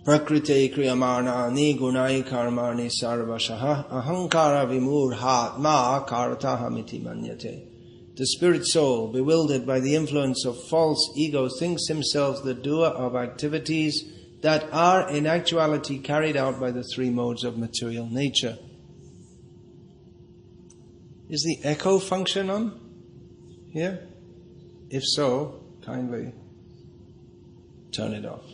Prakriti kriyamanani gunai karmani sarvashaha ahankara vimurhatma karatahamiti manyate. The spirit soul, bewildered by the influence of false ego, thinks himself the doer of activities that are in actuality carried out by the three modes of material nature. Is the echo function on here? If so, kindly turn it off.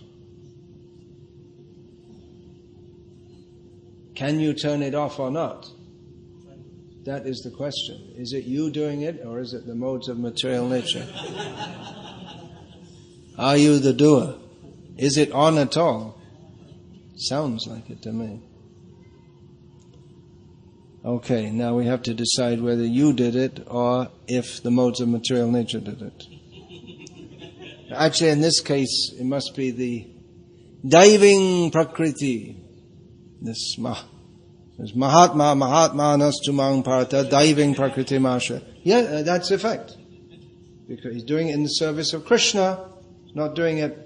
Can you turn it off or not? That is the question. Is it you doing it, or is it the modes of material nature? Are you the doer? Is it on at all? Sounds like it to me. Okay, now we have to decide whether you did it or if the modes of material nature did it. Actually, in this case, it must be the diving Prakriti. This Mahatma Nastumang Parata, diving Prakriti Masha. Yeah, that's the fact. Because he's doing it in the service of Krishna. He's not doing it,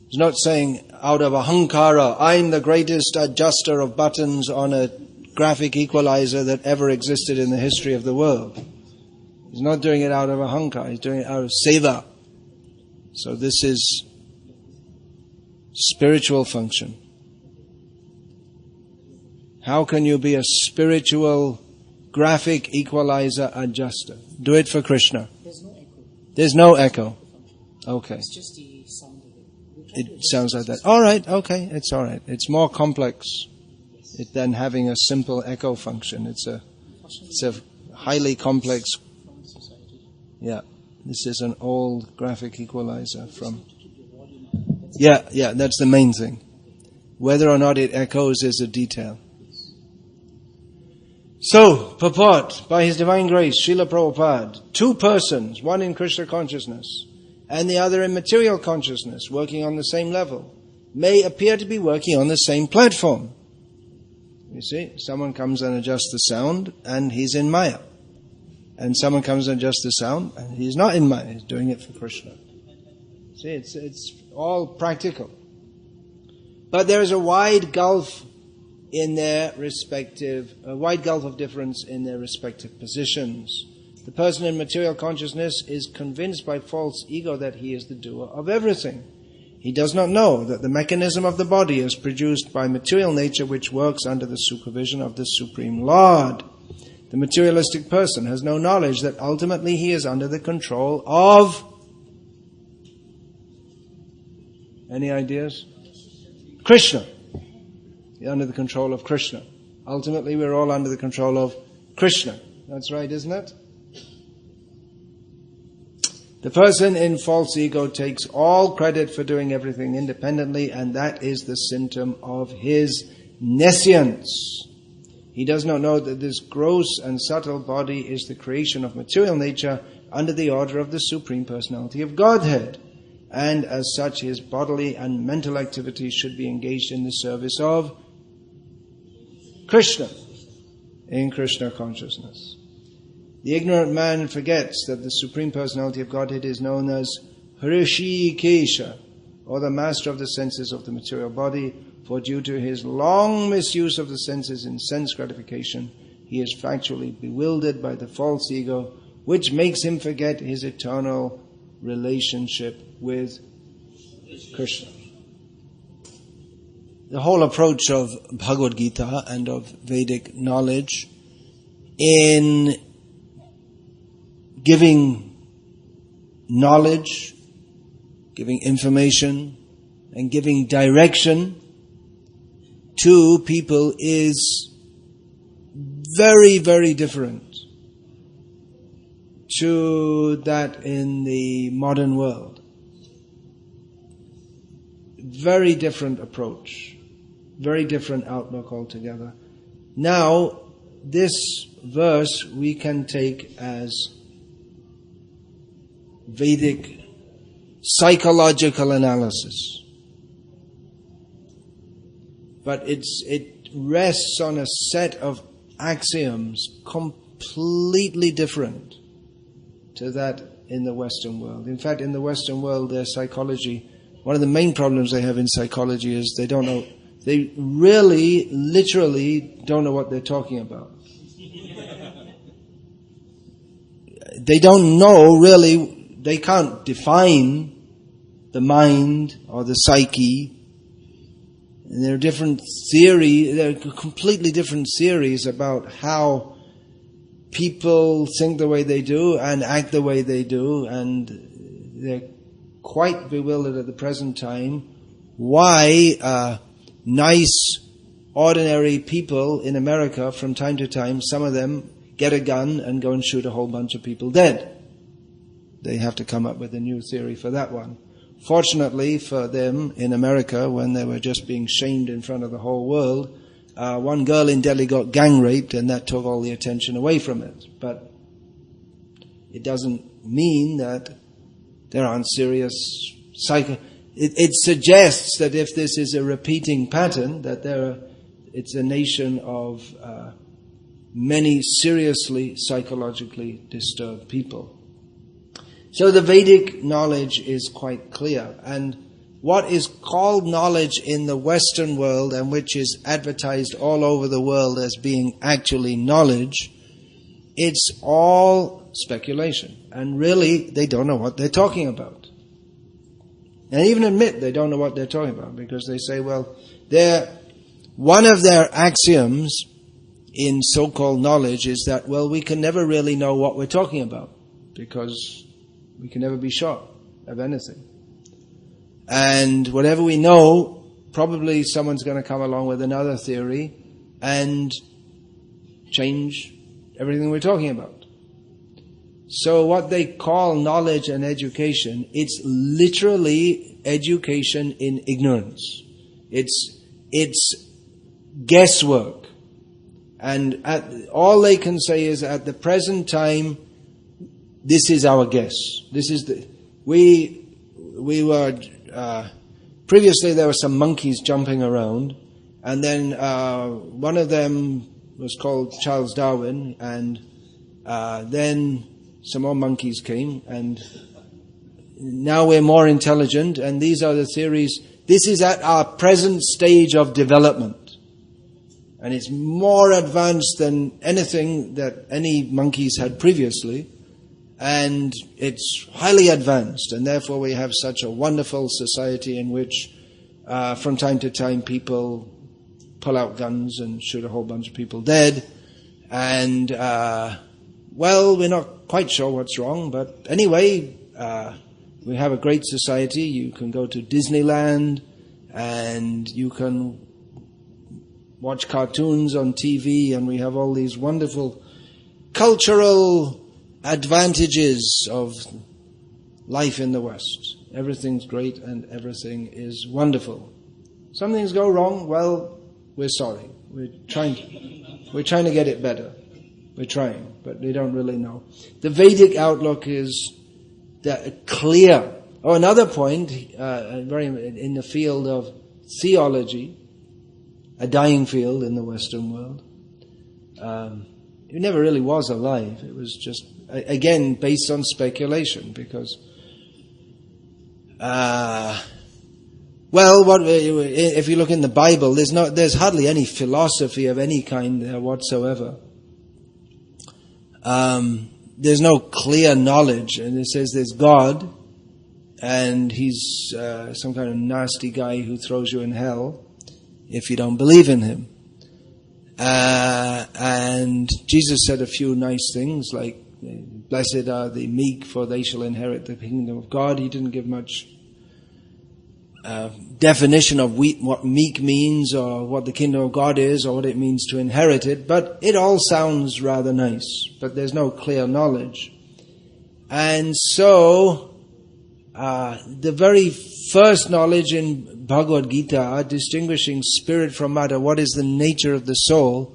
he's not saying out of ahankara, I'm the greatest adjuster of buttons on a graphic equalizer that ever existed in the history of the world. He's not doing it out of ahankara, he's doing it out of seva. So this is spiritual function. How can you be a spiritual graphic equalizer adjuster? Do it for Krishna. There's no echo. There's no echo. Okay. It's just the sound of it. It sounds like that. All right, okay, it's all right. It's more complex than having a simple echo function. It's a highly complex. Yeah, this is an old graphic equalizer from. Yeah, that's the main thing. Whether or not it echoes is a detail. So, purport, by His Divine Grace, Srila Prabhupada, two persons, one in Krishna consciousness and the other in material consciousness, working on the same level, may appear to be working on the same platform. You see, someone comes and adjusts the sound and he's in Maya. And someone comes and adjusts the sound and he's not in Maya, he's doing it for Krishna. See, it's all practical. But there is a wide gulf in their respective, a wide gulf of difference in their respective positions. The person in material consciousness is convinced by false ego that he is the doer of everything. He does not know that the mechanism of the body is produced by material nature which works under the supervision of the Supreme Lord. The materialistic person has no knowledge that ultimately he is under the control of... Any ideas? Krishna. Under the control of Krishna. Ultimately, we're all under the control of Krishna. That's right, isn't it? The person in false ego takes all credit for doing everything independently, and that is the symptom of his nescience. He does not know that this gross and subtle body is the creation of material nature under the order of the Supreme Personality of Godhead. And as such, his bodily and mental activities should be engaged in the service of Krishna, in Krishna consciousness. The ignorant man forgets that the Supreme Personality of Godhead is known as Hrishikesha, or the master of the senses of the material body, for due to his long misuse of the senses in sense gratification, he is factually bewildered by the false ego, which makes him forget his eternal relationship with Krishna. The whole approach of Bhagavad Gita and of Vedic knowledge in giving knowledge, giving information, and giving direction to people is very, very different to that in the modern world. Very different approach. Very different outlook altogether. Now, this verse we can take as Vedic psychological analysis. But it rests on a set of axioms completely different to that in the Western world. In fact, in the Western world, their psychology one of the main problems they have in psychology is they don't know, they really, literally don't know what they're talking about. They don't know really, they can't define the mind or the psyche. And there are different theories, there are completely different theories about how people think the way they do and act the way they do, and they're quite bewildered at the present time why nice, ordinary people in America, from time to time, some of them get a gun and go and shoot a whole bunch of people dead. They have to come up with a new theory for that one. Fortunately for them in America, when they were just being shamed in front of the whole world, one girl in Delhi got gang raped, and that took all the attention away from it. But it doesn't mean that there aren't serious It suggests that if this is a repeating pattern, that it's a nation of many seriously psychologically disturbed people. So the Vedic knowledge is quite clear, and what is called knowledge in the Western world, and which is advertised all over the world as being actually knowledge, it's all speculation, and really they don't know what they're talking about. And even admit they don't know what they're talking about, because they say, well, one of their axioms in so-called knowledge is that, well, we can never really know what we're talking about, because we can never be sure of anything. And whatever we know, probably someone's going to come along with another theory and change everything we're talking about. So what they call knowledge and education, it's literally education in ignorance. It's guesswork. And all they can say is, at the present time, this is our guess. This is we were, previously there were some monkeys jumping around, and then one of them was called Charles Darwin, and then some more monkeys came, and now we're more intelligent, and these are the theories. This is at our present stage of development. And it's more advanced than anything that any monkeys had previously. And it's highly advanced, and therefore we have such a wonderful society in which from time to time people pull out guns and shoot a whole bunch of people dead. And, well, we're not quite sure what's wrong, but anyway, we have a great society. You can go to Disneyland, and you can watch cartoons on TV, and we have all these wonderful cultural advantages of life in the West. Everything's great and everything is wonderful. Some things go wrong, well, we're sorry. We're trying to get it better. We're trying, but we don't really know. The Vedic outlook is clear. Oh, another point, very in the field of theology, a dying field in the Western world. It never really was alive. It was just, again, based on speculation, because, if you look in the Bible, there's hardly any philosophy of any kind there whatsoever. There's no clear knowledge, and it says there's God, and He's some kind of nasty guy who throws you in hell if you don't believe in Him. And Jesus said a few nice things, like, blessed are the meek, for they shall inherit the kingdom of God. He didn't give much definition of what meek means, or what the kingdom of God is, or what it means to inherit it, but it all sounds rather nice, but there's no clear knowledge. And so the very first knowledge in Bhagavad Gita, distinguishing spirit from matter, what is the nature of the soul,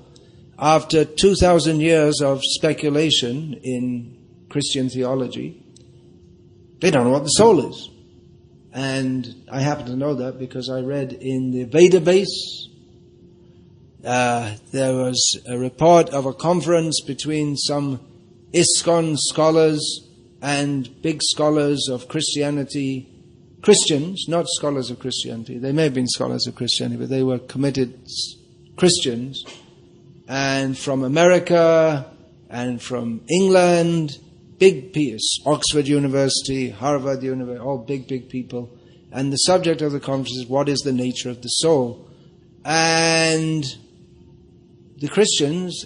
after 2,000 years of speculation in Christian theology, they don't know what the soul is. And I happen to know that because I read in the Veda base, there was a report of a conference between some ISKCON scholars and big scholars of Christianity Christians, not scholars of Christianity. They may have been scholars of Christianity, but they were committed Christians. And from America and from England, big piece, Oxford University, Harvard University, all big people. And the subject of the conference is, what is the nature of the soul? And the Christians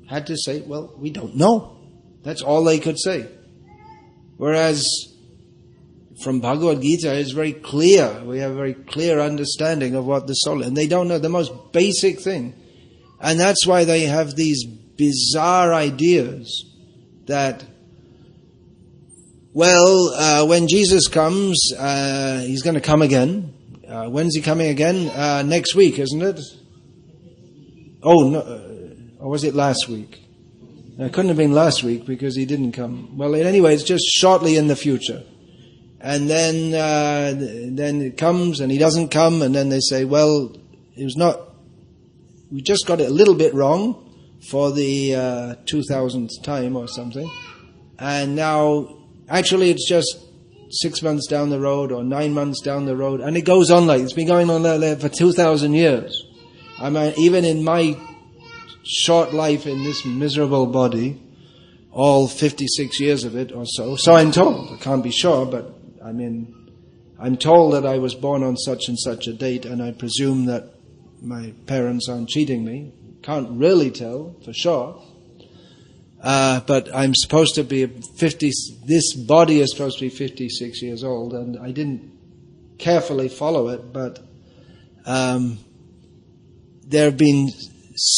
had to say, well, we don't know. That's all they could say. Whereas from Bhagavad Gita, it's very clear. We have a very clear understanding of what the soul is. And they don't know the most basic thing. And that's why they have these bizarre ideas that, well, when Jesus comes, He's going to come again. When's He coming again? Next week, isn't it? Oh, no. Or was it last week? It couldn't have been last week because He didn't come. Well, anyway, it's just shortly in the future. And then it comes and He doesn't come, and then they say, well, it was not, we just got it a little bit wrong for the 2000th time or something. And now, actually, it's just 6 months down the road or 9 months down the road. And it goes on like, it's been going on like that for 2,000 years. I mean, even in my short life in this miserable body, all 56 years of it or so. So I'm told. I can't be sure, but I mean, I'm told that I was born on such and such a date, and I presume that my parents aren't cheating me. Can't really tell for sure. But I'm supposed to be 50, this body is supposed to be 56 years old, and I didn't carefully follow it, but there have been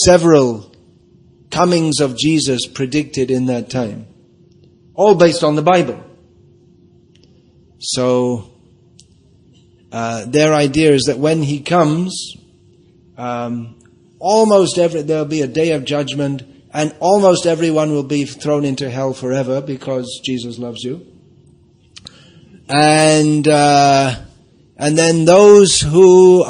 several comings of Jesus predicted in that time, all based on the Bible. So their idea is that when He comes, there'll be a day of judgment, and almost everyone will be thrown into hell forever because Jesus loves you. And then those who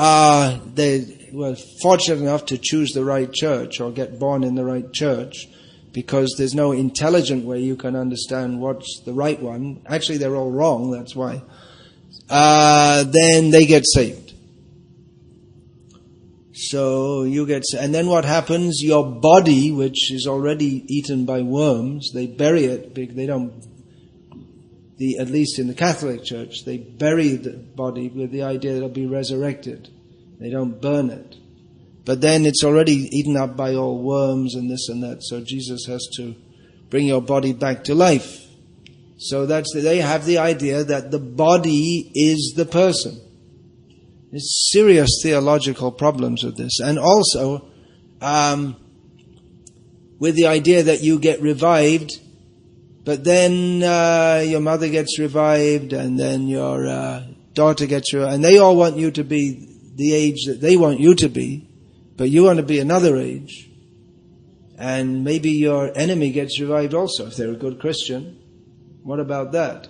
were fortunate enough to choose the right church or get born in the right church, because there's no intelligent way you can understand what's the right one. Actually, they're all wrong, that's why. Then they get saved. So and then what happens? Your body, which is already eaten by worms, they bury it. They don't. At least in the Catholic Church, they bury the body with the idea that it'll be resurrected. They don't burn it. But then it's already eaten up by all worms and this and that. So Jesus has to bring your body back to life. So they have the idea that the body is the person. There's serious theological problems with this. And also, with the idea that you get revived, but then your mother gets revived, and then your daughter gets revived, and they all want you to be the age that they want you to be, but you want to be another age. And maybe your enemy gets revived also, if they're a good Christian. What about that?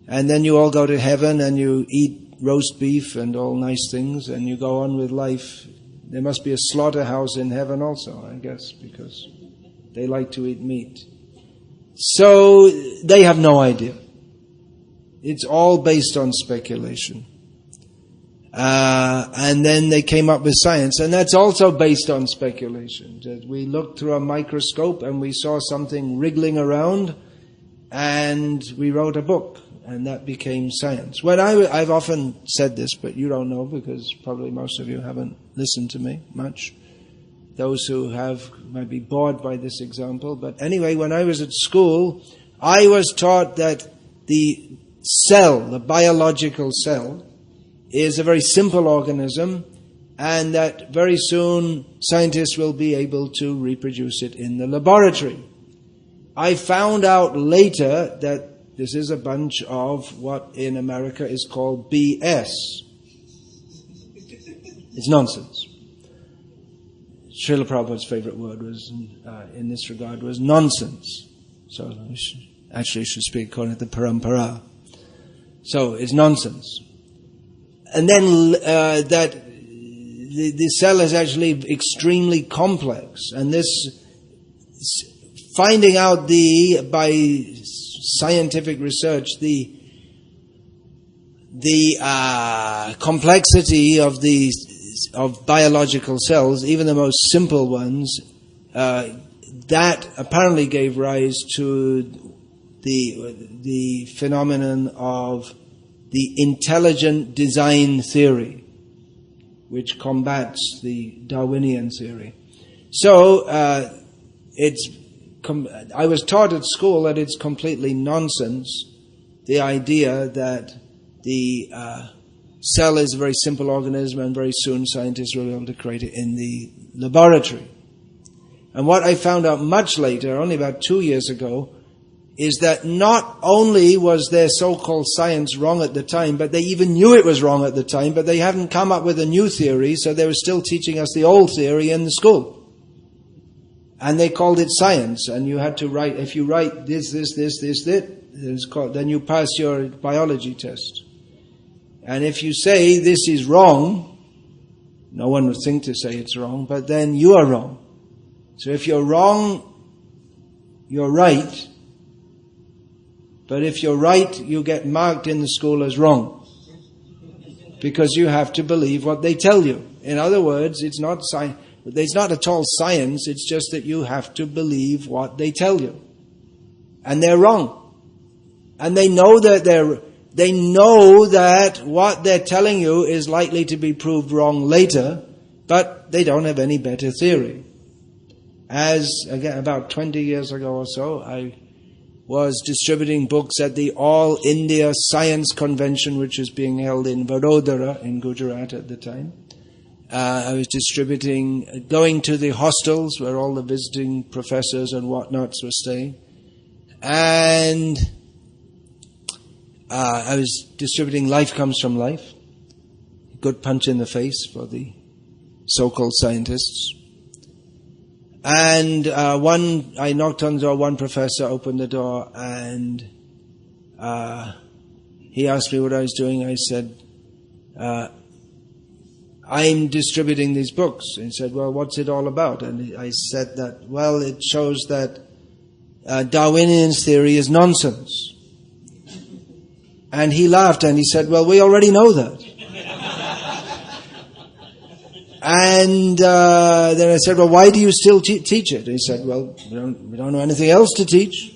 And then you all go to heaven and you eat roast beef and all nice things, and you go on with life. There must be a slaughterhouse in heaven also, I guess, because they like to eat meat. So they have no idea. It's all based on speculation. And then they came up with science, and that's also based on speculation. That we looked through a microscope and we saw something wriggling around, and we wrote a book, and that became science. I've often said this, but you don't know because probably most of you haven't listened to me much. Those who have might be bored by this example. But anyway, when I was at school, I was taught that the cell, the biological cell, is a very simple organism, and that very soon scientists will be able to reproduce it in the laboratory. I found out later that this is a bunch of what in America is called BS. It's nonsense. Srila Prabhupada's favorite word was, in this regard, was nonsense. So actually should speak according to the parampara. So it's nonsense. And then that the cell is actually extremely complex, and this finding out by scientific research the the complexity of biological cells, even the most simple ones, that apparently gave rise to the phenomenon of the intelligent design theory, which combats the Darwinian theory. So I was taught at school that it's completely nonsense, the idea that the cell is a very simple organism and very soon scientists will be able to create it in the laboratory. And what I found out much later, only about 2 years ago, is that not only was their so-called science wrong at the time, but they even knew it was wrong at the time, but they hadn't come up with a new theory, so they were still teaching us the old theory in the school. And they called it science, and you had to write, if you write this, then you pass your biology test. And if you say this is wrong, no one would think to say it's wrong, but then you are wrong. So if you're wrong, you're right. But if you're right, you get marked in the school as wrong. Because you have to believe what they tell you. In other words, it's not at all science, it's just that you have to believe what they tell you. And they're wrong. And they know that what they're telling you is likely to be proved wrong later, but they don't have any better theory. As, again, about 20 years ago or so, I was distributing books at the All India Science Convention, which was being held in Vadodara in Gujarat at the time. I was going to the hostels where all the visiting professors and whatnots were staying. And I was distributing Life Comes from Life. A good punch in the face for the so-called scientists. And I knocked on the door, one professor opened the door, and he asked me what I was doing. I said, I'm distributing these books. And he said, well, what's it all about? And I said that, well, it shows that Darwinian's theory is nonsense. And he laughed and he said, well, we already know that. And then I said, well, why do you still teach it? And he said, well, we don't know anything else to teach.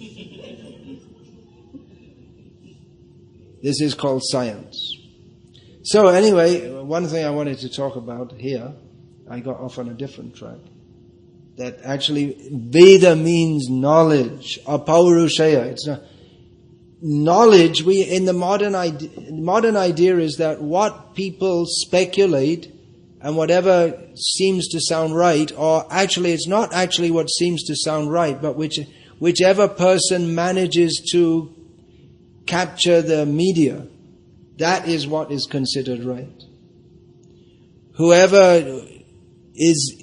This is called science. So anyway, one thing I wanted to talk about here, I got off on a different track, that actually Veda means knowledge, apaurushaya. It's not knowledge. In the modern idea is that what people speculate and whatever seems to sound right, or actually it's not actually what seems to sound right, but whichever person manages to capture the media, that is what is considered right. Whoever is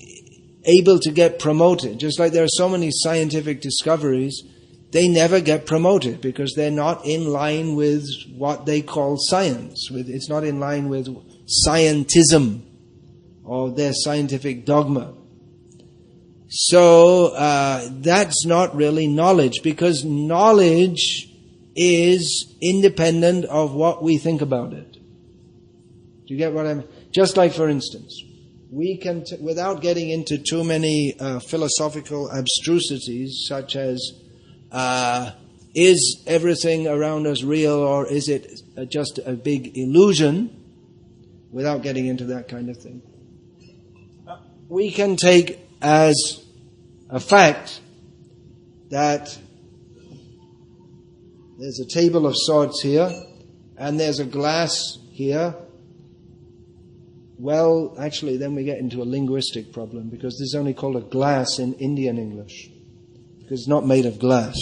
able to get promoted, just like there are so many scientific discoveries, they never get promoted because they're not in line with what they call science. It's not in line with scientism or their scientific dogma. So that's not really knowledge, because knowledge is independent of what we think about it. Do you get what I mean? Just like, for instance, we can, without getting into too many philosophical abstrusities, such as is everything around us real, or is it just a big illusion, without getting into that kind of thing, we can take as a fact that there's a table of sorts here, and there's a glass here. Well, actually, then we get into a linguistic problem, because this is only called a glass in Indian English, because it's not made of glass.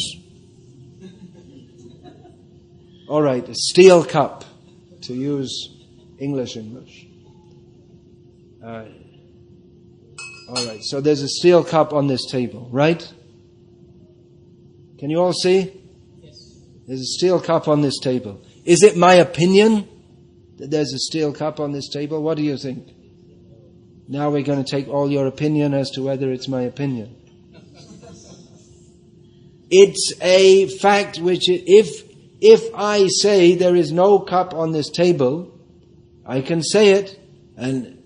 All right, a steel cup, to use English. All right, so there's a steel cup on this table, right? Can you all see? Yes. There's a steel cup on this table. Is it my opinion that there's a steel cup on this table? What do you think? Now we're going to take all your opinion as to whether it's my opinion. It's a fact which, if if I say there is no cup on this table, I can say it, and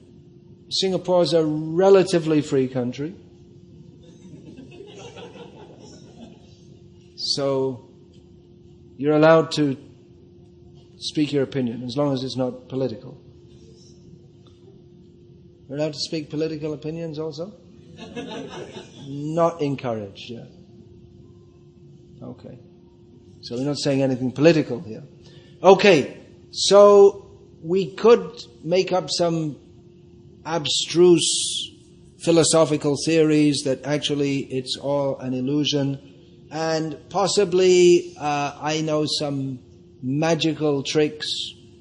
Singapore is a relatively free country. So you're allowed to speak your opinion as long as it's not political. You're allowed to speak political opinions also? Not encouraged, yeah. Okay. So we're not saying anything political here. Okay, so we could make up some abstruse philosophical theories that actually it's all an illusion, and possibly I know some magical tricks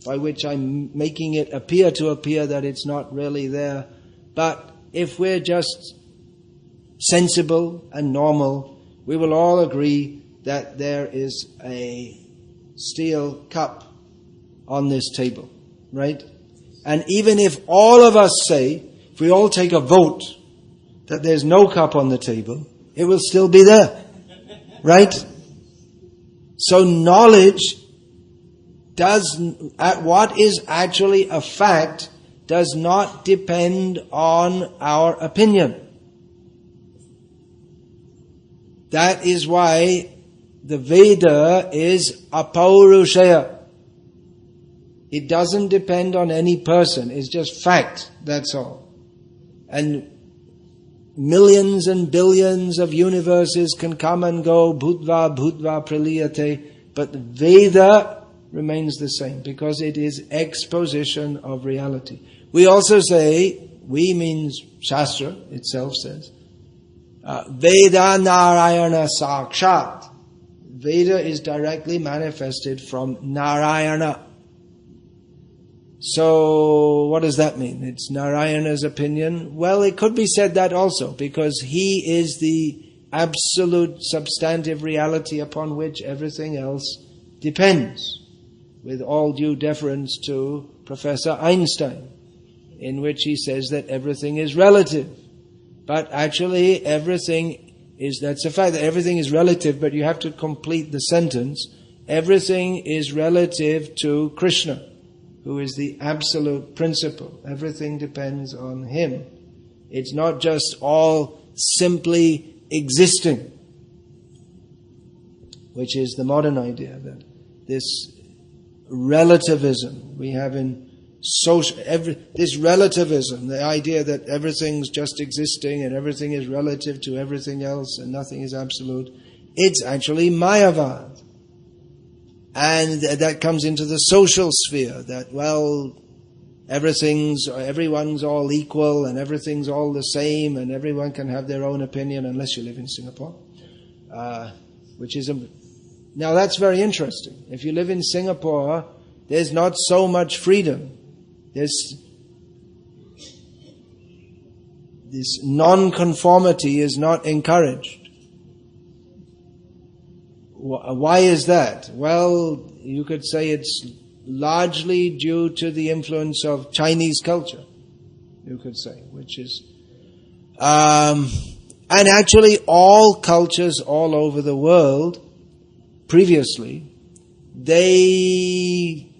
by which I'm making it appear that it's not really there. But if we're just sensible and normal, we will all agree that there is a steel cup on this table, right? And even if all of us say, if we all take a vote that there's no cup on the table, it will still be there, right? So knowledge what is actually a fact does not depend on our opinion. That is why the Veda is apaurushaya. It doesn't depend on any person. It's just fact. That's all. And millions and billions of universes can come and go. Bhutva praliyate. But the Veda remains the same because it is exposition of reality. We also say, we means Shastra itself says, Veda Narayana Sakshat. Veda is directly manifested from Narayana. So, what does that mean? It's Narayana's opinion? Well, it could be said that also, because he is the absolute substantive reality upon which everything else depends, with all due deference to Professor Einstein, in which he says that everything is relative. But actually that's a fact that everything is relative, but you have to complete the sentence. Everything is relative to Krishna, who is the absolute principle. Everything depends on him. It's not just all simply existing, which is the modern idea, that this relativism we have in this relativism, the idea that everything's just existing and everything is relative to everything else and nothing is absolute, it's actually Mayavad. And that comes into the social sphere, that, well, everyone's all equal and everything's all the same and everyone can have their own opinion unless you live in Singapore, now that's very interesting. If you live in Singapore, there's not so much freedom. This non-conformity is not encouraged. Why is that? Well, you could say it's largely due to the influence of Chinese culture, you could say, which is... and actually all cultures all over the world, previously, they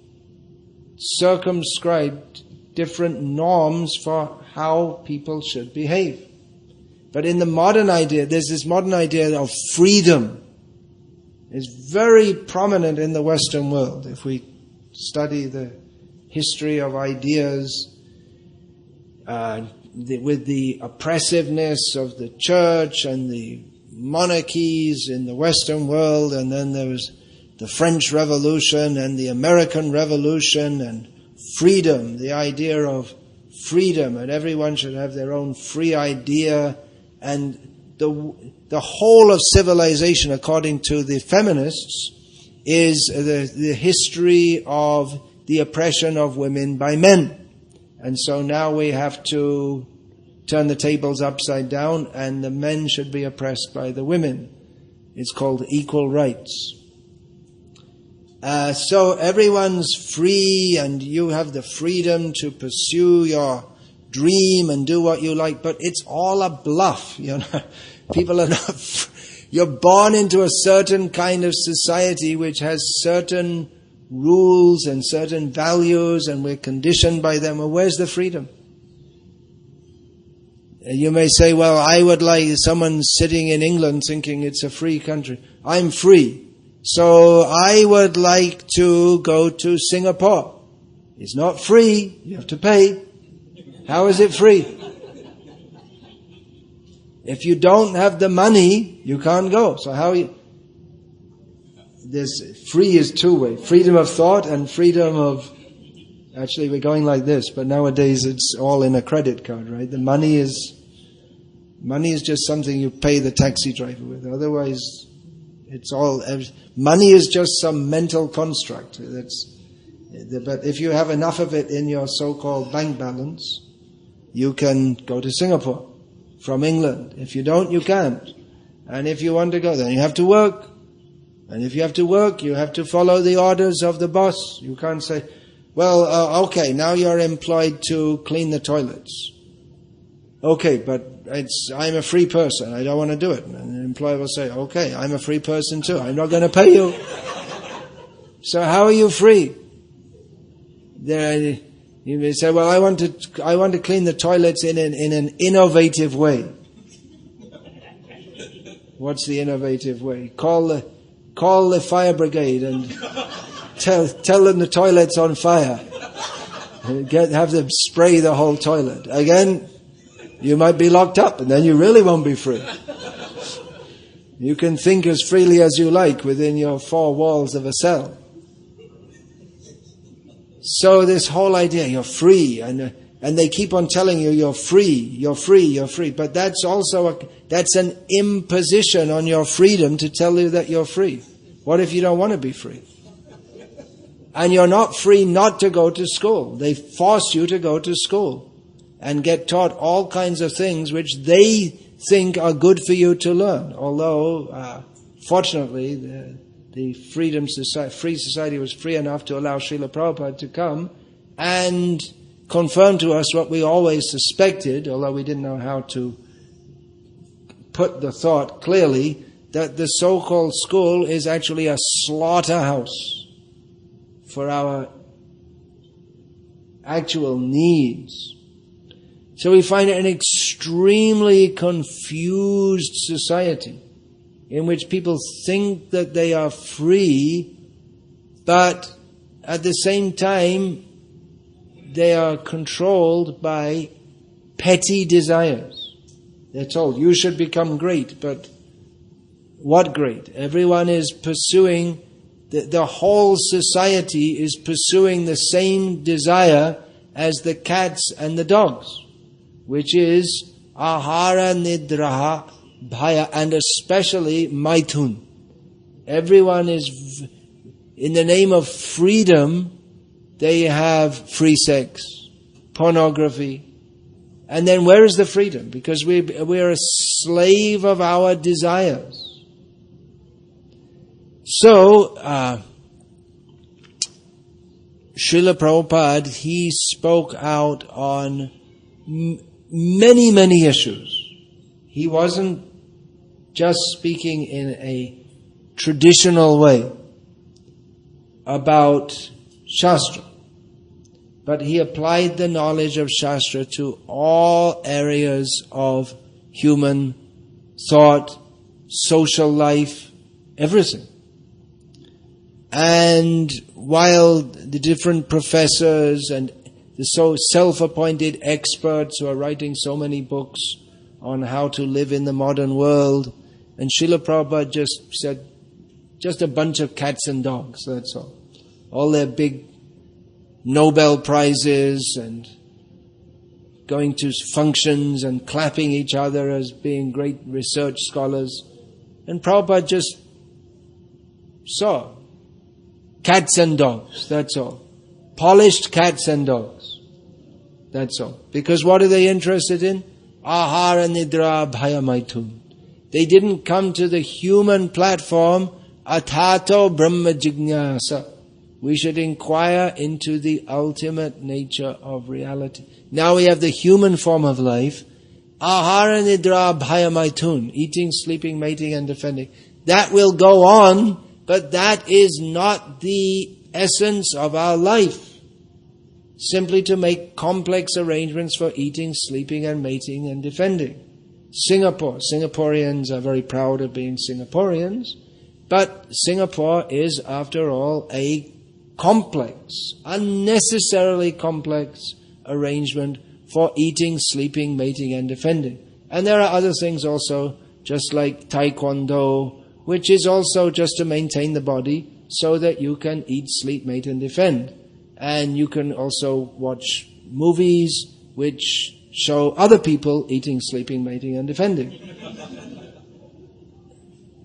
circumscribed different norms for how people should behave. But in the modern idea, there's this modern idea of freedom. It's very prominent in the Western world. If we study the history of ideas, with the oppressiveness of the church and the monarchies in the Western world, and then there was the French Revolution and the American Revolution, and freedom, the idea of freedom, and everyone should have their own free idea, and the whole of civilization, according to the feminists, is the history of the oppression of women by men. And so now we have to turn the tables upside down, and the men should be oppressed by the women. It's called equal rights. So everyone's free, and you have the freedom to pursue your dream and do what you like, but it's all a bluff, you know. People are not, You're born into a certain kind of society which has certain rules and certain values, and we're conditioned by them. Well, where's the freedom? You may say, well, I would like someone sitting in England thinking it's a free country. I'm free, so I would like to go to Singapore. It's not free, you have to pay. How is it free? If you don't have the money, you can't go. So free is two-way. Freedom of thought and freedom of... Actually, we're going like this, but nowadays it's all in a credit card, right? The money is just something you pay the taxi driver with. Otherwise, money is just some mental construct. But if you have enough of it in your so-called bank balance, you can go to Singapore from England. If you don't, you can't. And if you want to go, then you have to work. And if you have to work, you have to follow the orders of the boss. You can't say, well, okay, now you're employed to clean the toilets. Okay, but I'm a free person. I don't want to do it. And the employer will say, okay, I'm a free person too. I'm not going to pay you. So how are you free? You may say, well, I want to clean the toilets in an innovative way. What's the innovative way? Call the fire brigade and tell them the toilet's on fire. Have them spray the whole toilet. Again, you might be locked up, and then you really won't be free. You can think as freely as you like within your four walls of a cell. So this whole idea, you're free, and they keep on telling you you're free, you're free, you're free. But that's an imposition on your freedom to tell you that you're free. What if you don't want to be free? And you're not free not to go to school. They force you to go to school and get taught all kinds of things which they think are good for you to learn. Although, fortunately, the Free Society was free enough to allow Srila Prabhupada to come and confirm to us what we always suspected, although we didn't know how to put the thought clearly, that the so-called school is actually a slaughterhouse for our actual needs. So we find it an extremely confused society in which people think that they are free, but at the same time they are controlled by petty desires. They're told, you should become great, but what great? Everyone is pursuing, the whole society is pursuing the same desire as the cats and the dogs, which is ahara nidraha bhaya, and especially maithun. Everyone is, in the name of freedom, they have free sex, pornography. And then where is the freedom? Because we're a slave of our desires. So, Srila Prabhupada, he spoke out on many, many issues. He wasn't just speaking in a traditional way about Shastra, but he applied the knowledge of Shastra to all areas of human thought, social life, everything. And while the different professors and the so self-appointed experts who are writing so many books on how to live in the modern world, and Srila Prabhupada just said, just a bunch of cats and dogs, that's all. All their big Nobel Prizes and going to functions and clapping each other as being great research scholars. And Prabhupada just saw cats and dogs, that's all. Polished cats and dogs, that's all. Because what are they interested in? Ahara nidra bhaya maithun. They didn't come to the human platform, atato brahma jignasa. We should inquire into the ultimate nature of reality. Now we have the human form of life, ahara nidra bhayamaitun, eating, sleeping, mating and defending. That will go on, but that is not the essence of our life. Simply to make complex arrangements for eating, sleeping and mating and defending. Singaporeans are very proud of being Singaporeans, but Singapore is, after all, a complex, unnecessarily complex arrangement for eating, sleeping, mating and defending. And there are other things also, just like Taekwondo, which is also just to maintain the body so that you can eat, sleep, mate and defend. And you can also watch movies which show other people eating, sleeping, mating and defending.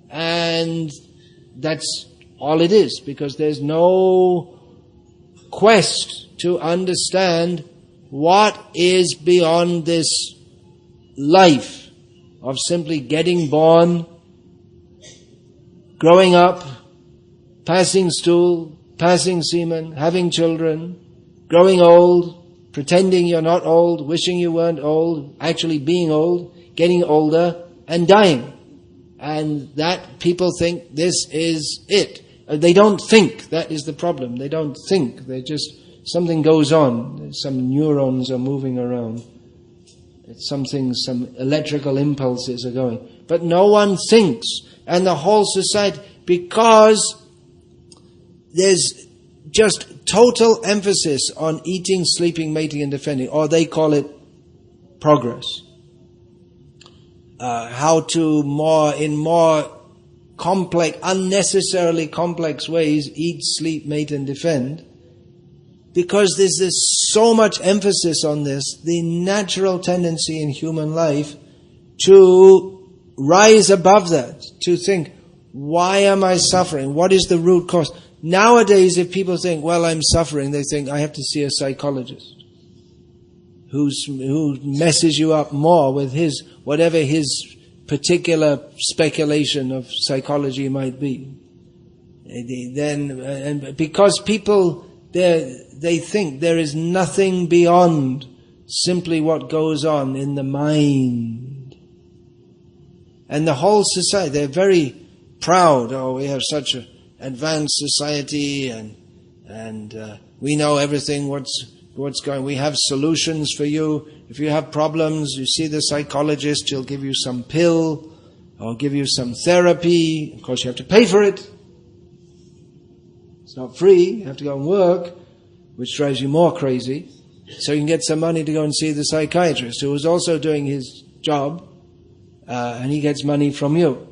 And that's all it is, because there's no quest to understand what is beyond this life of simply getting born, growing up, passing stool, passing semen, having children, growing old, pretending you're not old, wishing you weren't old, actually being old, getting older, and dying. And that people think this is it. They don't think, that is the problem. They don't think, they just, something goes on. Some neurons are moving around. It's something, some electrical impulses are going. But no one thinks. And the whole society, because there's just total emphasis on eating, sleeping, mating and defending, or they call it progress. How to in more complex, unnecessarily complex ways eat, sleep, mate and defend. Because there's so much emphasis on this, the natural tendency in human life to rise above that, to think, why am I suffering? What is the root cause? Nowadays, if people think, well, I'm suffering, they think, I have to see a psychologist who messes you up more with whatever his particular speculation of psychology might be. And because people, they think there is nothing beyond simply what goes on in the mind. And the whole society, they're very proud, we have such an advanced society and we know everything, what's going. We have solutions for you. If you have problems, you see the psychologist, he'll give you some pill or give you some therapy. Of course, you have to pay for it. It's not free. You have to go and work, which drives you more crazy. So you can get some money to go and see the psychiatrist, who is also doing his job, and he gets money from you.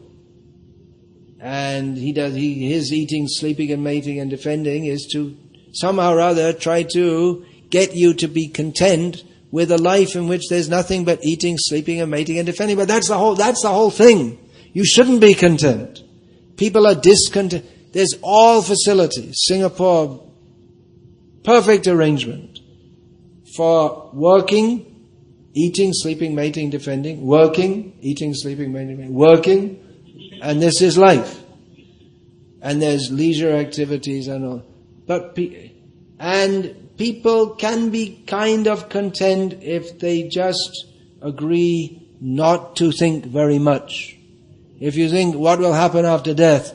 And his eating, sleeping and mating and defending is to somehow or other try to get you to be content with a life in which there's nothing but eating, sleeping and mating and defending. But that's the whole thing. You shouldn't be content. People are discontent. There's all facilities. Singapore, perfect arrangement for working, eating, sleeping, mating, defending, working, eating, sleeping, mating, working, and this is life. And there's leisure activities and all. And people can be kind of content if they just agree not to think very much. If you think, what will happen after death?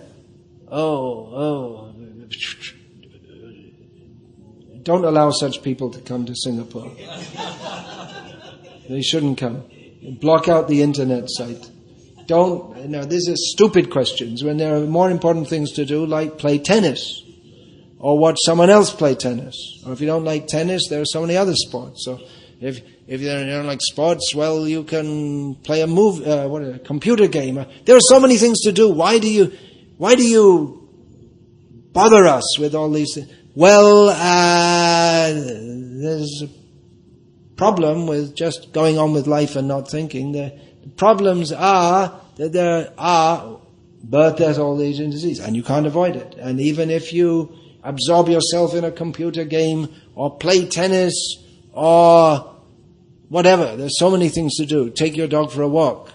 Don't allow such people to come to Singapore. They shouldn't come. Block out the internet site. These are stupid questions when there are more important things to do, like play tennis or watch someone else play tennis. Or if you don't like tennis, there are so many other sports. So if you don't like sports, well, you can play a computer game. There are so many things to do. Why do you bother us with all these things? Well, there's a problem with just going on with life and not thinking. The problems are that there are birth, death, old age and disease, and you can't avoid it. And even if you absorb yourself in a computer game or play tennis or whatever, there's so many things to do. Take your dog for a walk.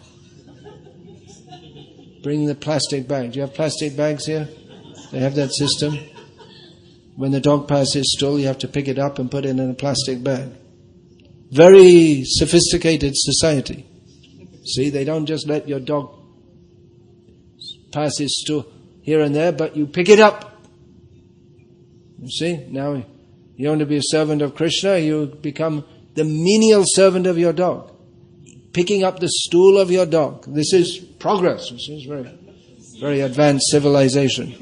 Bring the plastic bag. Do you have plastic bags here? They have that system. When the dog passes stool, you have to pick it up and put it in a plastic bag. Very sophisticated society. See, they don't just let your dog pass his stool here and there, but you pick it up. You see, now you want to be a servant of Krishna, you become the menial servant of your dog. Picking up the stool of your dog. This is progress. This is very, very advanced civilization.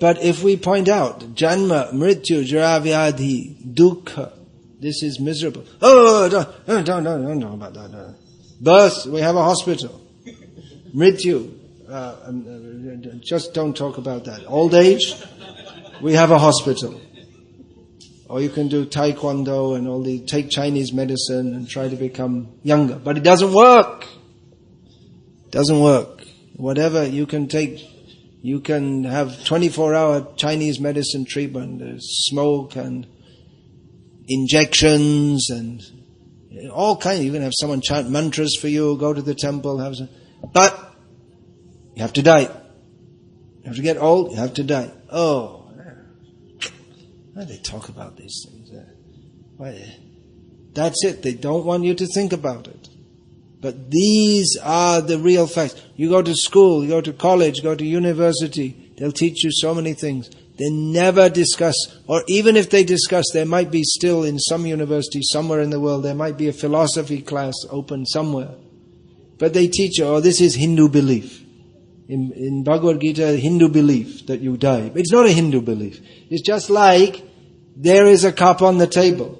But if we point out, Janma, Mrityu, Jara, Vyadhi, Dukkha, this is miserable. Oh, don't know about that. No. Birth, we have a hospital. Mrityu, just don't talk about that. Old age, we have a hospital. Or you can do taekwondo and take Chinese medicine and try to become younger. But it doesn't work. It doesn't work. Whatever you can take, you can have 24-hour Chinese medicine treatment. There's smoke and injections and all kinds. You can have someone chant mantras for you, go to the temple, but you have to die. You have to get old, you have to die. Oh, why do they talk about these things? That's it. They don't want you to think about it. But these are the real facts. You go to school, you go to college, go to university, they'll teach you so many things. They never discuss, or even if they discuss, there might be still in some university somewhere in the world, there might be a philosophy class open somewhere. But they teach you, this is Hindu belief. In Bhagavad Gita, Hindu belief that you die. It's not a Hindu belief. It's just like there is a cup on the table.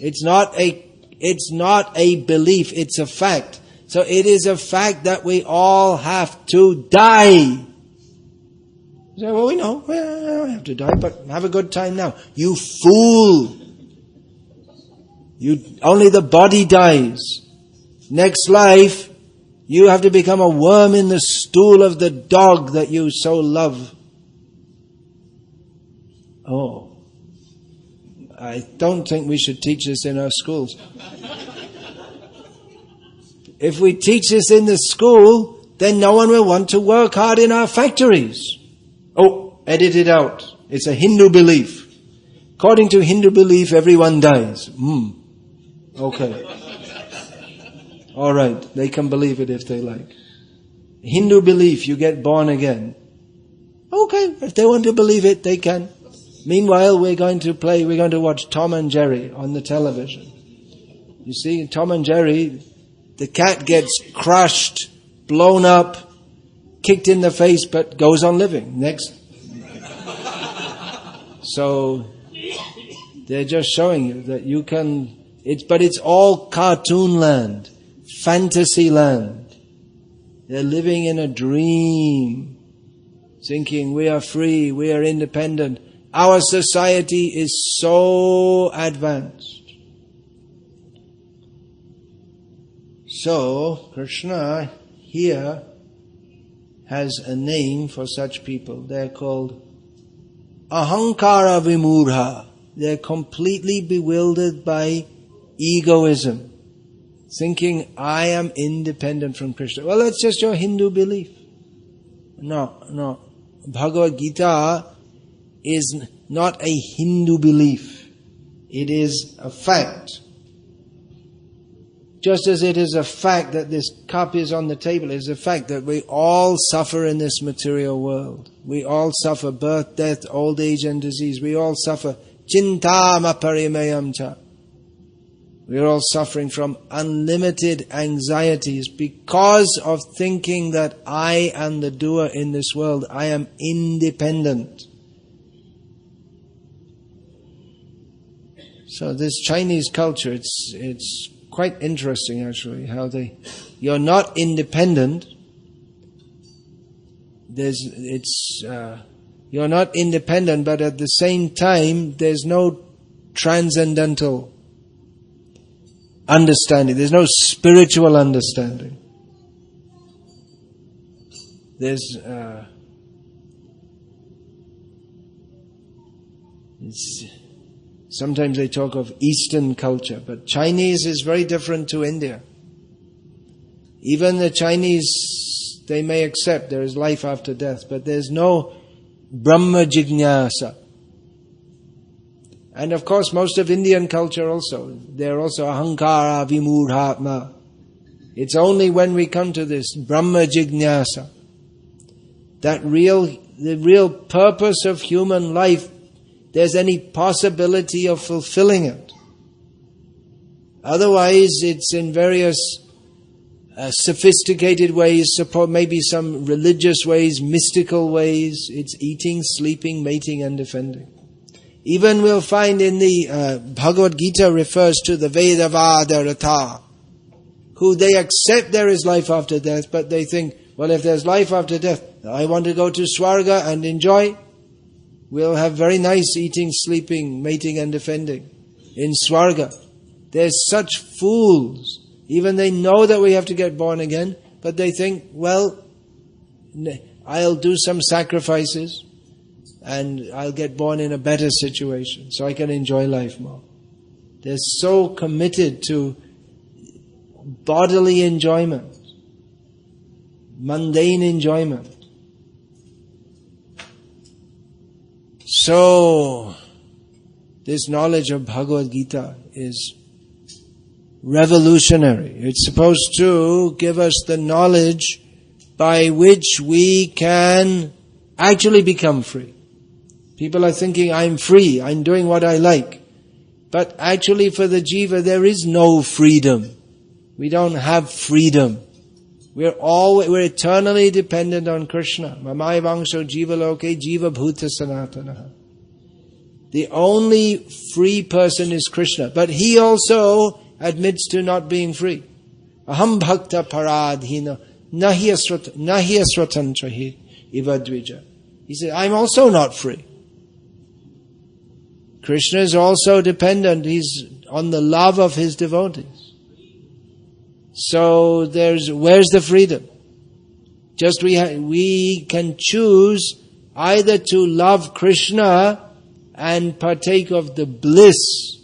It's not a belief, it's a fact. So it is a fact that we all have to die. You say, well, we know, we don't have to die, but have a good time now. You fool! Only the body dies. Next life, you have to become a worm in the stool of the dog that you so love. Oh, I don't think we should teach this in our schools. If we teach this in the school, then no one will want to work hard in our factories. Oh, edit it out. It's a Hindu belief. According to Hindu belief, everyone dies. Okay. All right, they can believe it if they like. Hindu belief, you get born again. Okay, if they want to believe it, they can. Meanwhile, we're going to watch Tom and Jerry on the television. You see, Tom and Jerry, the cat gets crushed, blown up, kicked in the face, but goes on living. Next. So, they're just showing you that you can, but it's all cartoon land. Fantasy land. They're living in a dream, thinking we are free, we are independent. Our society is so advanced. So, Krishna here has a name for such people. They're called Ahankara Vimurha. They're completely bewildered by egoism. Thinking, I am independent from Krishna. Well, that's just your Hindu belief. No. Bhagavad Gita is not a Hindu belief. It is a fact. Just as it is a fact that this cup is on the table, it is a fact that we all suffer in this material world. We all suffer birth, death, old age and disease. We all suffer chintama parimayam cha. We are all suffering from unlimited anxieties because of thinking that I am the doer in this world. I am independent. So this Chinese culture, it's quite interesting actually, how you're not independent. You're not independent, but at the same time, there's no transcendental understanding. There's no spiritual understanding. Sometimes they talk of Eastern culture, but Chinese is very different to India. Even the Chinese, they may accept there is life after death, but there's no Brahma Jignasa. And of course, most of Indian culture also, they're also ahankara vimurhatma. It's only when we come to this Brahma Jignasa, that the real purpose of human life, there's any possibility of fulfilling it. Otherwise, it's in various sophisticated ways, maybe some religious ways, mystical ways. It's eating, sleeping, mating and defending. Even we'll find in the Bhagavad Gita refers to the Vedavada Rata, who they accept there is life after death, but they think, well, if there's life after death, I want to go to Swarga and enjoy. We'll have very nice eating, sleeping, mating and defending in Swarga. There's such fools. Even they know that we have to get born again, but they think, well, I'll do some sacrifices and I'll get born in a better situation so I can enjoy life more. They're so committed to bodily enjoyment, mundane enjoyment. So, this knowledge of Bhagavad Gita is revolutionary. It's supposed to give us the knowledge by which we can actually become free. People are thinking, I'm free, I'm doing what I like. But actually for the jiva there is no freedom. We don't have freedom. We're eternally dependent on Krishna. Mamai vangso jiva loke jiva bhuta sanatana. The only free person is Krishna. But he also admits to not being free. Aham bhakta paradhina nahi aswatantra hi ivadvija. He said, I'm also not free. Krishna is also dependent. He's on the love of his devotees. So where's the freedom? Just we can choose either to love Krishna and partake of the bliss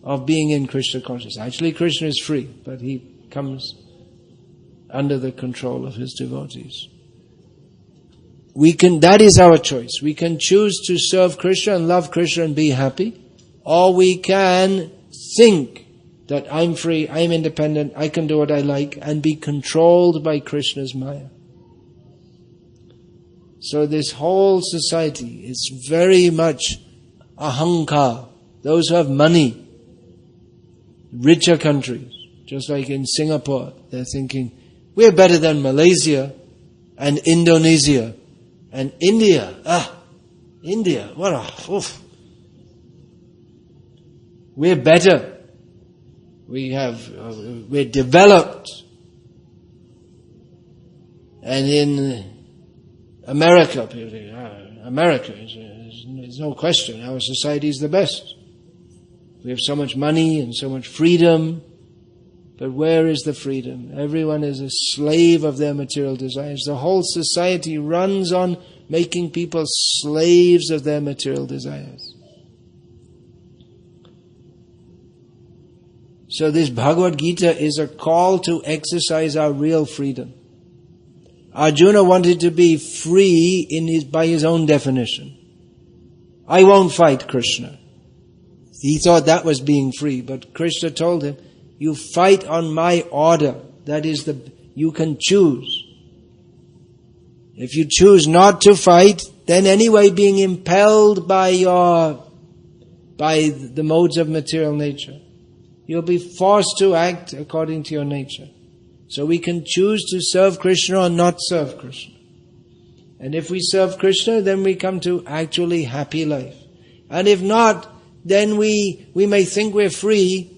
of being in Krishna consciousness. Actually, Krishna is free, but he comes under the control of his devotees. That is our choice. We can choose to serve Krishna and love Krishna and be happy, or we can think that I'm free, I'm independent, I can do what I like, and be controlled by Krishna's Maya. So this whole society is very much ahankar. Those who have money, richer countries, just like in Singapore, they're thinking, we're better than Malaysia and Indonesia and India. India, we're better. We're developed. And in America, people think, America, there's no question, our society is the best. We have so much money and so much freedom. But where is the freedom? Everyone is a slave of their material desires. The whole society runs on making people slaves of their material desires. So this Bhagavad Gita is a call to exercise our real freedom. Arjuna wanted to be free by his own definition. I won't fight Krishna. He thought that was being free, but Krishna told him, you fight on my order. That is you can choose. If you choose not to fight, then anyway being impelled by the modes of material nature, you'll be forced to act according to your nature. So we can choose to serve Krishna or not serve Krishna. And if we serve Krishna, then we come to actually happy life. And if not, then we may think we're free,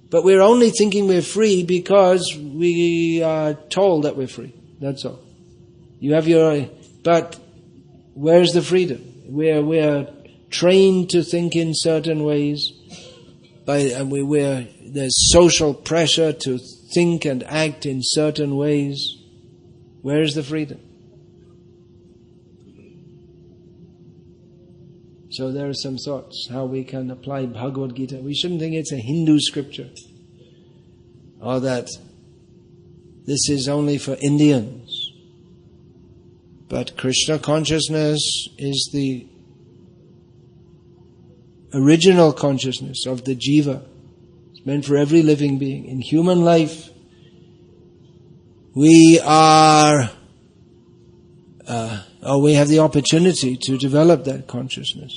but we're only thinking we're free because we are told that we're free. That's all. But where's the freedom? We're trained to think in certain ways. There's social pressure to think and act in certain ways. Where is the freedom? So there are some thoughts how we can apply Bhagavad Gita. We shouldn't think it's a Hindu scripture, or that this is only for Indians. But Krishna consciousness is the original consciousness of the jiva. It's meant for every living being. In human life, we have the opportunity to develop that consciousness.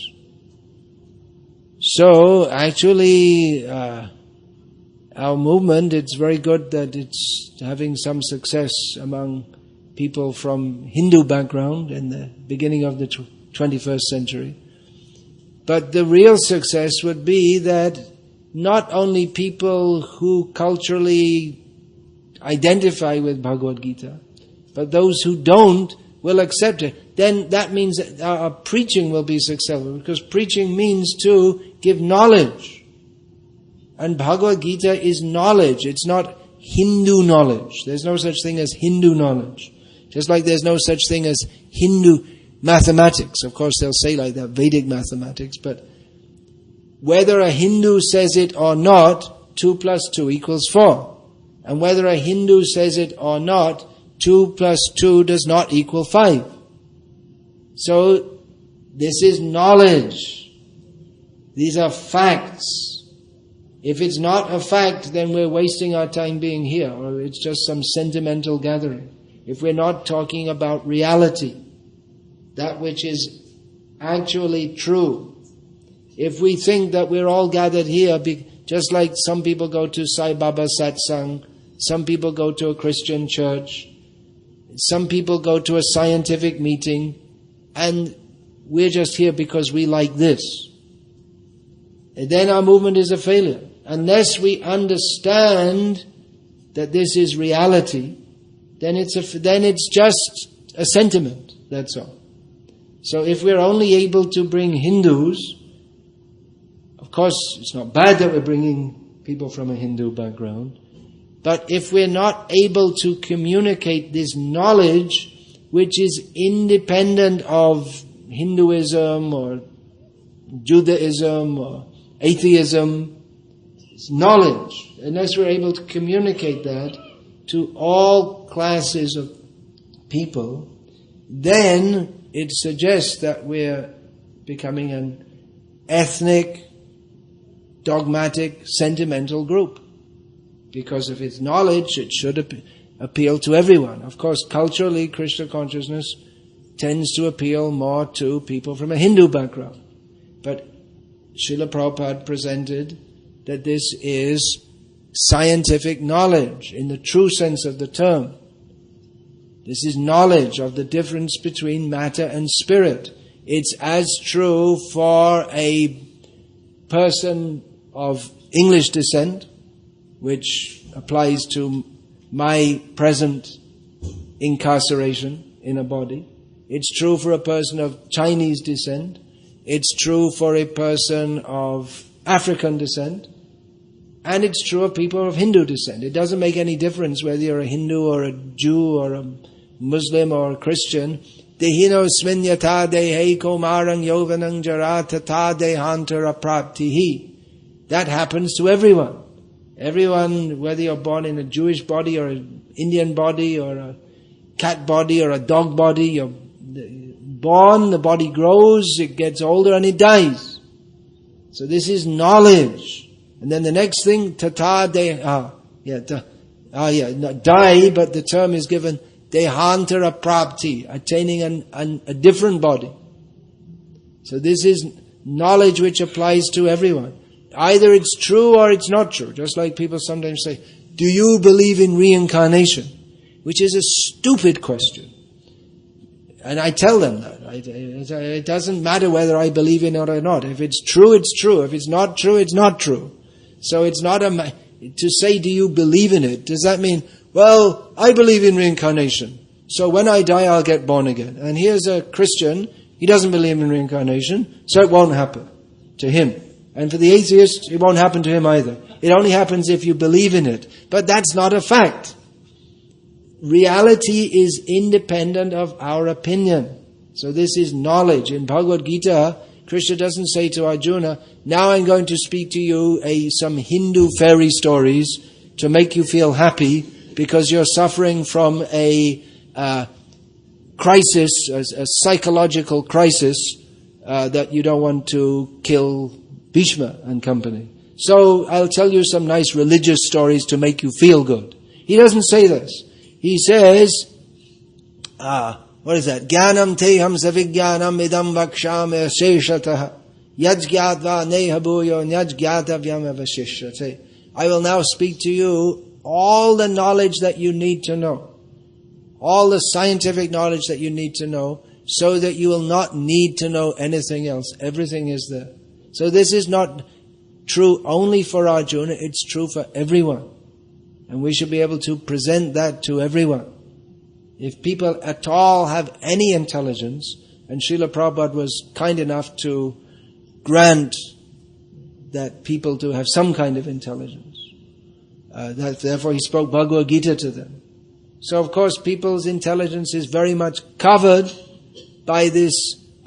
So, actually, our movement, it's very good that it's having some success among people from Hindu background in the beginning of the 21st century. But the real success would be that not only people who culturally identify with Bhagavad Gita, but those who don't will accept it. Then that means that our preaching will be successful, because preaching means to give knowledge. And Bhagavad Gita is knowledge. It's not Hindu knowledge. There's no such thing as Hindu knowledge. Just like there's no such thing as Hindu mathematics. Of course they'll say like that, Vedic mathematics, but whether a Hindu says it or not, 2 plus 2 equals 4. And whether a Hindu says it or not, 2 plus 2 does not equal 5. So, this is knowledge. These are facts. If it's not a fact, then we're wasting our time being here, or it's just some sentimental gathering. If we're not talking about reality, that which is actually true. If we think that we're all gathered here, just like some people go to Sai Baba Satsang, some people go to a Christian church, some people go to a scientific meeting, and we're just here because we like this. And then our movement is a failure. Unless we understand that this is reality, then it's just a sentiment, that's all. So if we're only able to bring Hindus, of course it's not bad that we're bringing people from a Hindu background, but if we're not able to communicate this knowledge, which is independent of Hinduism or Judaism or atheism, it's knowledge. Unless we're able to communicate that to all classes of people, then it suggests that we're becoming an ethnic, dogmatic, sentimental group. Because if it's knowledge, it should appeal to everyone. Of course, culturally, Krishna consciousness tends to appeal more to people from a Hindu background. But Srila Prabhupada presented that this is scientific knowledge in the true sense of the term. This is knowledge of the difference between matter and spirit. It's as true for a person of English descent, which applies to my present incarceration in a body. It's true for a person of Chinese descent. It's true for a person of African descent. And it's true of people of Hindu descent. It doesn't make any difference whether you're a Hindu or a Jew or a Muslim or a Christian. Dehino sminyata dehe komarang yovanang jaratata dehantara praptihi. That happens to everyone. Everyone, whether you're born in a Jewish body or an Indian body or a cat body or a dog body, you're born, the body grows, it gets older and it dies. So this is knowledge. And then the next thing, tata de, die, but the term is given, dehantara prapti, attaining a different body. So this is knowledge which applies to everyone. Either it's true or it's not true. Just like people sometimes say, do you believe in reincarnation? Which is a stupid question. And I tell them that. It doesn't matter whether I believe in it or not. If it's true, it's true. If it's not true, it's not true. So it's not to say, do you believe in it? Does that mean, well, I believe in reincarnation, so when I die I'll get born again. And here's a Christian, he doesn't believe in reincarnation, so it won't happen to him. And for the atheist, it won't happen to him either. It only happens if you believe in it. But that's not a fact. Reality is independent of our opinion. So this is knowledge. In Bhagavad Gita, Krishna doesn't say to Arjuna, now I'm going to speak to you some Hindu fairy stories to make you feel happy because you're suffering from a crisis, a psychological crisis that you don't want to kill Bhishma and company. So I'll tell you some nice religious stories to make you feel good. He doesn't say this. He says, what is that? Jnanam teham savijnanam idam vaksham sheshataha yajgyatva neha bhuyo nyajgyatavyam avashishyate. I will now speak to you all the knowledge that you need to know. All the scientific knowledge that you need to know, so that you will not need to know anything else. Everything is there. So this is not true only for Arjuna, it's true for everyone. And we should be able to present that to everyone. If people at all have any intelligence, and Srila Prabhupada was kind enough to grant that people to have some kind of intelligence. Therefore he spoke Bhagavad Gita to them. So of course people's intelligence is very much covered by this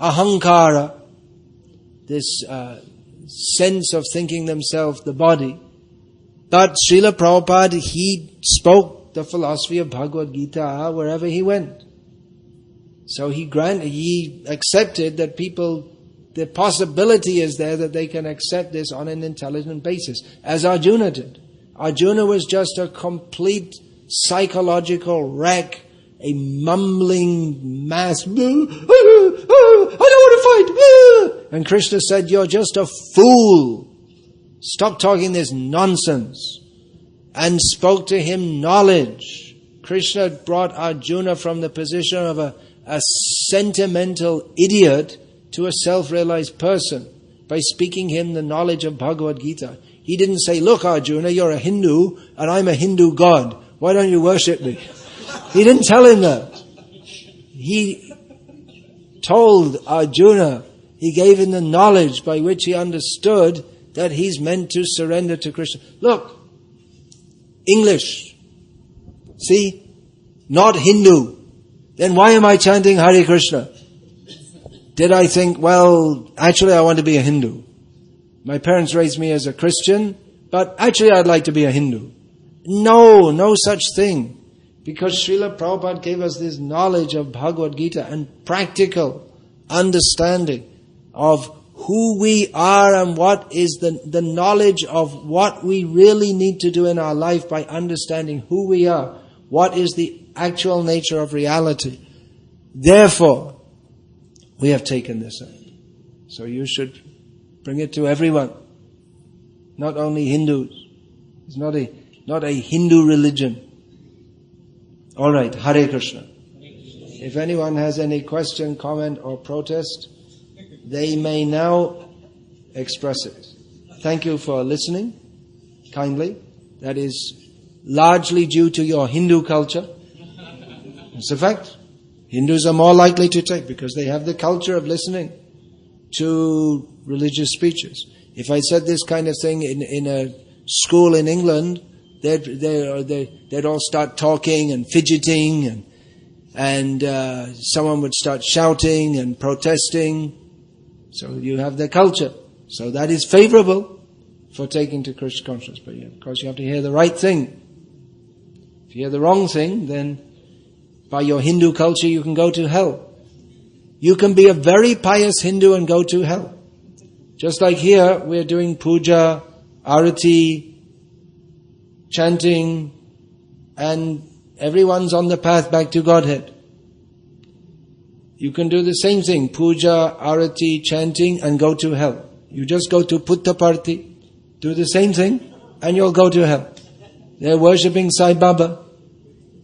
ahankara, this sense of thinking themselves the body. But Srila Prabhupada, he spoke the philosophy of Bhagavad Gita wherever he went. So he accepted that people, the possibility is there that they can accept this on an intelligent basis, as Arjuna did. Arjuna was just a complete psychological wreck, a mumbling mass. I don't want to fight. And Krishna said, you're just a fool. Stop talking this nonsense. And spoke to him knowledge. Krishna brought Arjuna from the position of a sentimental idiot to a self-realized person by speaking him the knowledge of Bhagavad Gita. He didn't say, look Arjuna, you're a Hindu and I'm a Hindu god. Why don't you worship me? He didn't tell him that. He told Arjuna, he gave him the knowledge by which he understood that he's meant to surrender to Krishna. Look, English, see, not Hindu. Then why am I chanting Hare Krishna? Did I think, well, actually I want to be a Hindu. My parents raised me as a Christian, but actually I'd like to be a Hindu. No such thing. Because Srila Prabhupada gave us this knowledge of Bhagavad Gita and practical understanding of who we are and what is the knowledge of what we really need to do in our life by understanding who we are, what is the actual nature of reality. Therefore, we have taken this up. So you should bring it to everyone, not only Hindus. It's not a Hindu religion. All right, Hare Krishna. If anyone has any question, comment or protest, they may now express it. Thank you for listening kindly. That is largely due to your Hindu culture. It's a fact. Hindus are more likely to take because they have the culture of listening to religious speeches. If I said this kind of thing in a school in England, they'd all start talking and fidgeting and someone would start shouting and protesting. So you have the culture. So that is favorable for taking to Krishna consciousness. But of course you have to hear the right thing. If you hear the wrong thing, then by your Hindu culture you can go to hell. You can be a very pious Hindu and go to hell. Just like here, we're doing puja, arati, chanting, and everyone's on the path back to Godhead. You can do the same thing, puja, arati, chanting, and go to hell. You just go to Puttaparthi, do the same thing, and you'll go to hell. They're worshipping Sai Baba.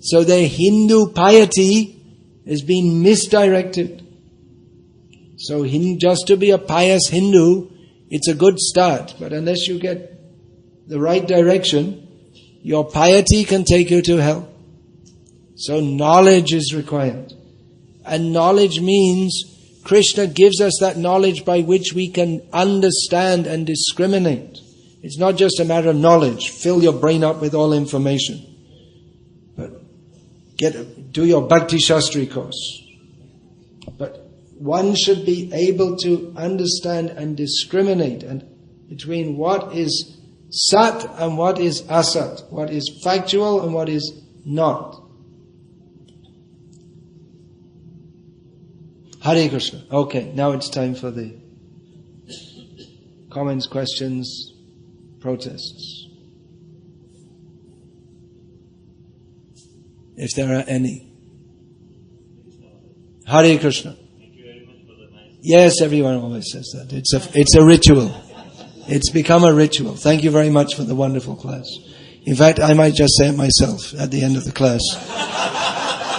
So their Hindu piety is being misdirected. So just to be a pious Hindu, it's a good start. But unless you get the right direction, your piety can take you to hell. So knowledge is required. And knowledge means Krishna gives us that knowledge by which we can understand and discriminate. It's not just a matter of knowledge. Fill your brain up with all information. But do your Bhakti Shastri course. But one should be able to understand and discriminate between what is Sat and what is Asat, what is factual and what is not. Hare Krishna. Okay, now it's time for the comments, questions, protests? If there are any. Hare Krishna. Thank you very much for the nice. Yes, everyone always says that. It's a ritual. It's become a ritual. Thank you very much for the wonderful class. In fact, I might just say it myself at the end of the class.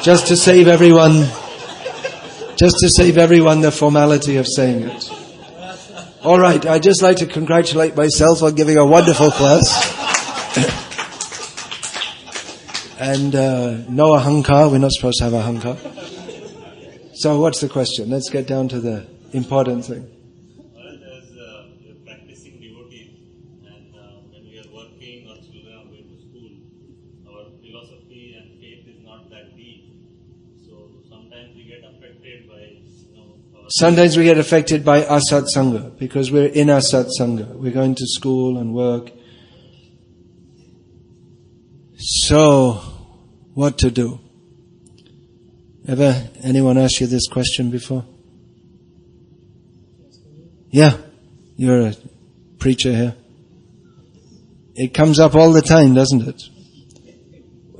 Just to save everyone the formality of saying it. All right, I'd just like to congratulate myself on giving a wonderful class. And no ahankar, we're not supposed to have ahankar. So what's the question? Let's get down to the important thing. Well, as you're practicing devotees, and when we are working or children are going to school, our philosophy and faith is not that deep. So sometimes we get affected by, Sometimes we get affected by asat sangha, because we're in asat sangha. We're going to school and work. So, what to do? Ever anyone asked you this question before? Yeah, you're a preacher here. It comes up all the time, doesn't it?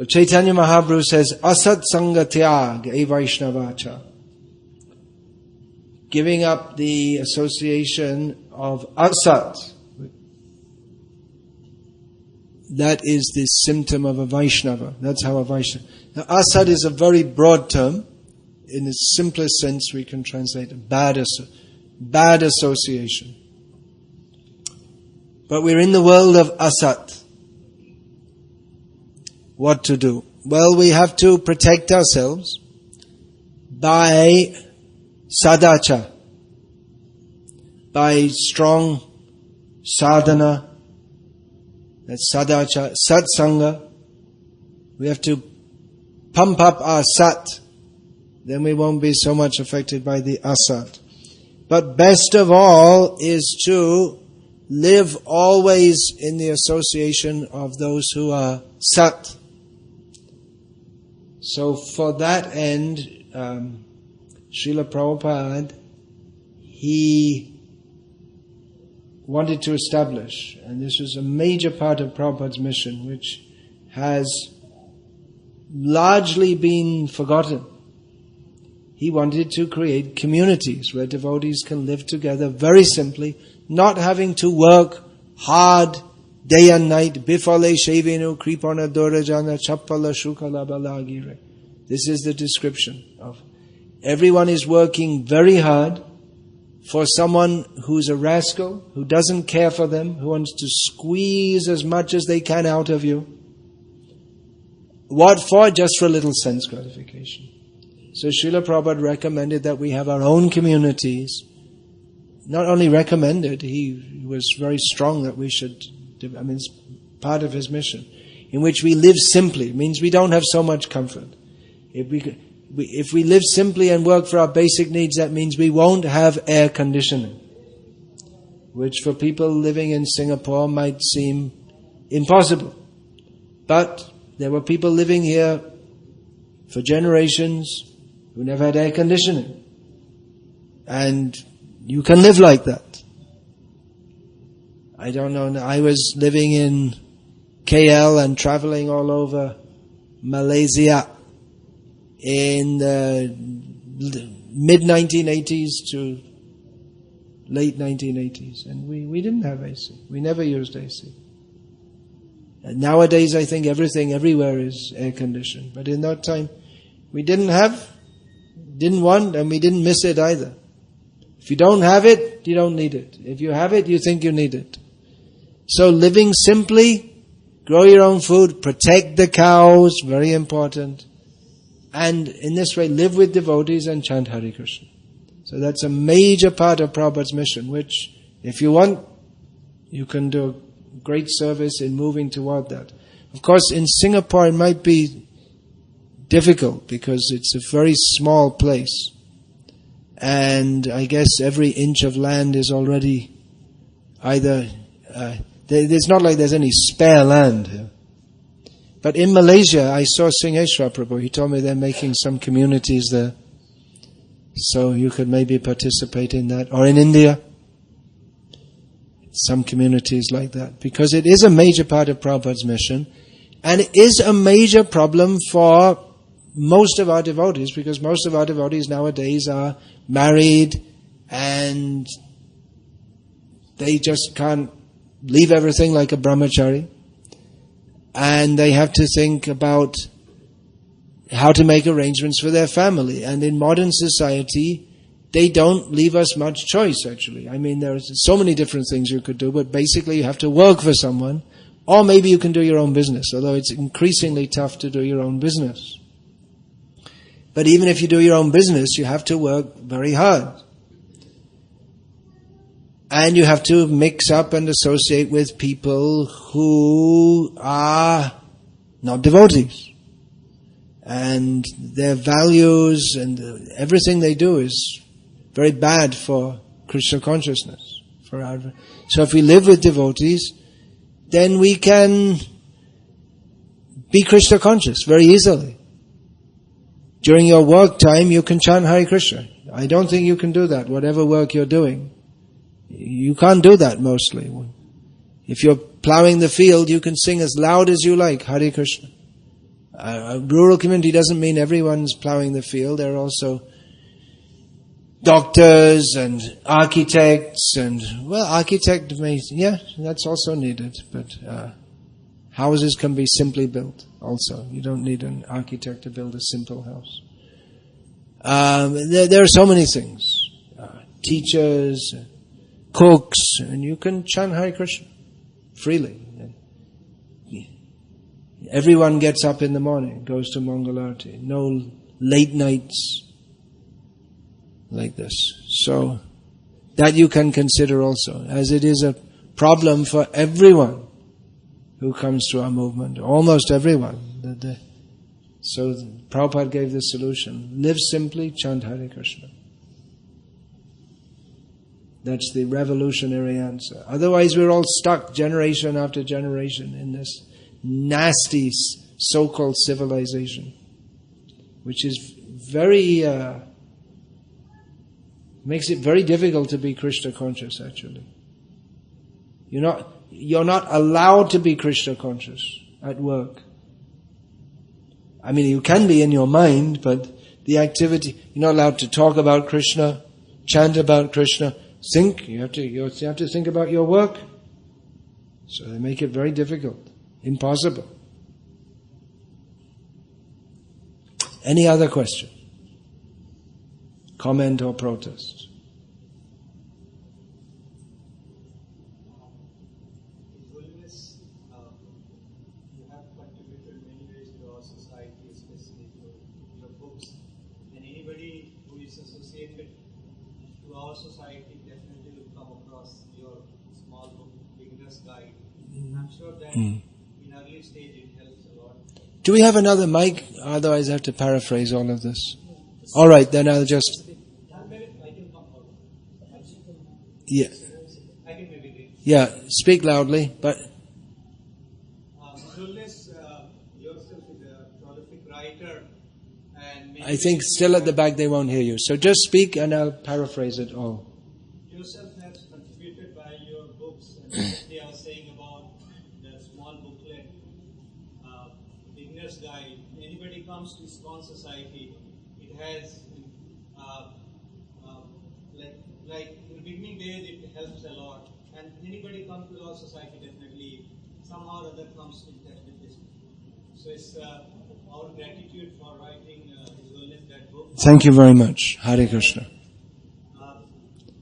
Chaitanya Mahaprabhu says, Asat Sangha Tyag E Vaishnavacha. Giving up the association of asat. That is the symptom of a Vaishnava. That's how a Vaishnava. Now, asat is a very broad term. In its simplest sense, we can translate it bad association. But we're in the world of asat. What to do? Well, we have to protect ourselves by sadacha, by strong sadhana. That's sadacha, satsanga. We have to pump up our sat. Then we won't be so much affected by the asat. But best of all is to live always in the association of those who are sat. So for that end, Srila Prabhupada, he wanted to establish, and this was a major part of Prabhupada's mission, which has largely been forgotten. He wanted to create communities where devotees can live together very simply, not having to work hard day and night. Bifale shevenu kripana dorajana chappala shukala balagire. This is the description of. Everyone is working very hard for someone who's a rascal, who doesn't care for them, who wants to squeeze as much as they can out of you. What for? Just for a little sense gratification. So Srila Prabhupada recommended that we have our own communities. Not only recommended, he was very strong that we should, it's part of his mission, in which we live simply. It means we don't have so much comfort. If we live simply and work for our basic needs, that means we won't have air conditioning, which for people living in Singapore might seem impossible. But there were people living here for generations who never had air conditioning. And you can live like that. I don't know, I was living in KL and traveling all over Malaysia in the mid-1980s to late 1980s. And we didn't have AC. We never used AC. And nowadays I think everything everywhere is air-conditioned. But in that time, we didn't want, and we didn't miss it either. If you don't have it, you don't need it. If you have it, you think you need it. So living simply, grow your own food, protect the cows, very important. And in this way, live with devotees and chant Hare Krishna. So that's a major part of Prabhupada's mission, which, if you want, you can do great service in moving toward that. Of course, in Singapore it might be difficult because it's a very small place. And I guess every inch of land is already either... it's not like there's any spare land here. But in Malaysia, I saw Singheshwar Prabhu. He told me they're making some communities there. So you could maybe participate in that. Or in India. some communities like that, because it is a major part of Prabhupada's mission, and it is a major problem for most of our devotees, because most of our devotees nowadays are married and they just can't leave everything like a brahmachari, and they have to think about how to make arrangements for their family. And in modern society, they don't leave us much choice, actually. I mean, there are so many different things you could do, but basically you have to work for someone, or maybe you can do your own business, although it's increasingly tough to do your own business. But even if you do your own business, you have to work very hard. And you have to mix up and associate with people who are not devotees. And their values and everything they do is very bad for Krishna consciousness. So if we live with devotees, then we can be Krishna conscious very easily. During your work time, you can chant Hare Krishna. I don't think you can do that, whatever work you're doing. You can't do that mostly. If you're plowing the field, you can sing as loud as you like, Hare Krishna. A rural community doesn't mean everyone's plowing the field. There are also doctors and architects and, that's also needed. But houses can be simply built also. You don't need an architect to build a simple house. There are so many things. Teachers, cooks, and you can chant Hare Krishna freely. Everyone gets up in the morning, goes to Mangalarti. No late nights like this. So that you can consider also, as it is a problem for everyone who comes to our movement, almost everyone. So Prabhupada gave the solution: live simply, chant Hare Krishna. That's the revolutionary answer. Otherwise we're all stuck generation after generation in this nasty so-called civilization, which is very makes it very difficult to be Krishna conscious. Actually, you're not allowed to be Krishna conscious at work. I mean, you can be in your mind, but the activity, you're not allowed to talk about Krishna, chant about Krishna, think. You have to think about your work. So they make it very difficult. Impossible. Any other question? Comment or protest? Holiness, you have contributed many ways to our society, especially through your books. And anybody who is associated to our society definitely will come across your small book, Beginner's Guide. I'm sure that early stage it helps a lot. Do we have another mic? Otherwise I have to paraphrase all of this. Alright, then I'll just... Yeah. Yeah, speak loudly, but... Julius yourself is a prolific writer, and... I think still at the back they won't hear you. So just speak and I'll paraphrase it all. Yourself has contributed by your books, and recently I was saying about the small booklet, Beginner's Guide. Anybody comes to ISKCON Society, it has, like in the beginning days it helps a lot. And anybody comes to our society definitely somehow or other comes in touch with this. So it's our gratitude for writing His Holiness that book. Thank you very much. Hare Krishna.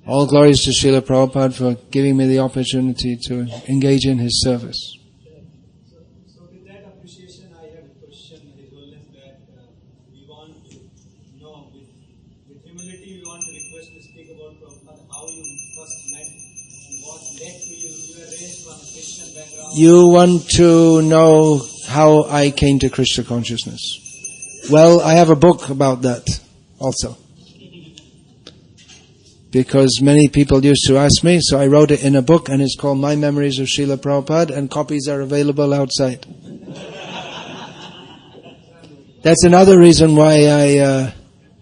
All glories to Srila Prabhupada for giving me the opportunity to engage in his service. So with that appreciation, I have a question, His Holiness, that we want to know, with humility, we want to request to speak about Prabhupada, how you first met and what led to you. You were raised from a Christian background. You want to know how I came to Krishna consciousness? Well, I have a book about that also. Because many people used to ask me, so I wrote it in a book, and it's called My Memories of Srila Prabhupada, and copies are available outside. That's another reason why I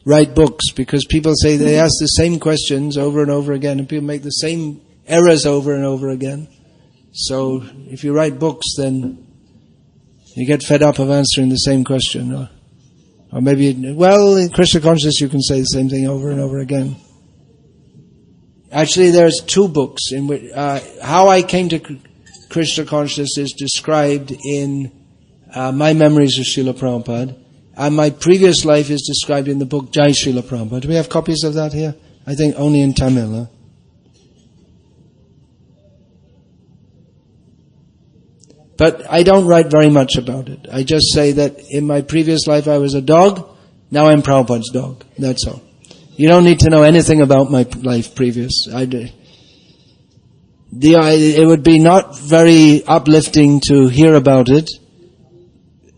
write books, because people say they ask the same questions over and over again, and people make the same errors over and over again. So if you write books, then you get fed up of answering the same question. Or maybe, in Krishna consciousness you can say the same thing over and over again. Actually, there's 2 books in which how I came to Krishna consciousness is described in My Memories of Srila Prabhupada, and my previous life is described in the book Jai Srila Prabhupada. Do we have copies of that here? I think only in Tamil. Huh? But I don't write very much about it. I just say that in my previous life I was a dog, now I'm Prabhupada's dog. That's all. You don't need to know anything about my life previous. It would be not very uplifting to hear about it.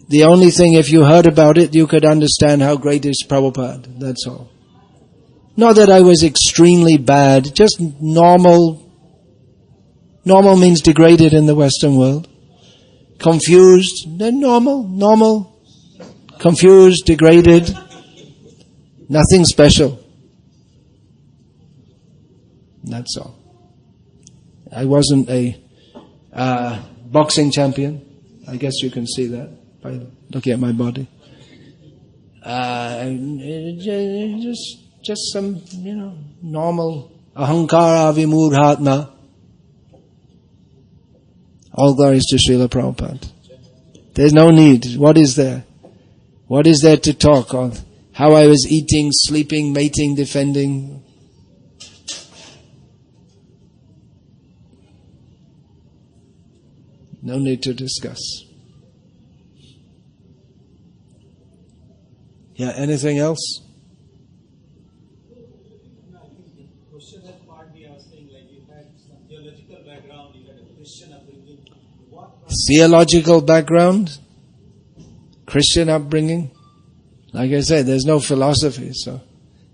The only thing, if you heard about it, you could understand how great is Prabhupada. That's all. Not that I was extremely bad, just normal. Normal means degraded in the Western world. Confused, normal. Confused, degraded. Nothing special. That's all. I wasn't a boxing champion. I guess you can see that by looking at my body. Just some, normal ahankara vimurhatma. All glories to Srila Prabhupada. There's no need. What is there? What is there to talk of? How I was eating, sleeping, mating, defending. No need to discuss. Yeah, anything else? No, I think the question that partly I was saying, like you had some theological background, you had a Christian upbringing. Theological background? Christian upbringing? Like I said, there's no philosophy, so.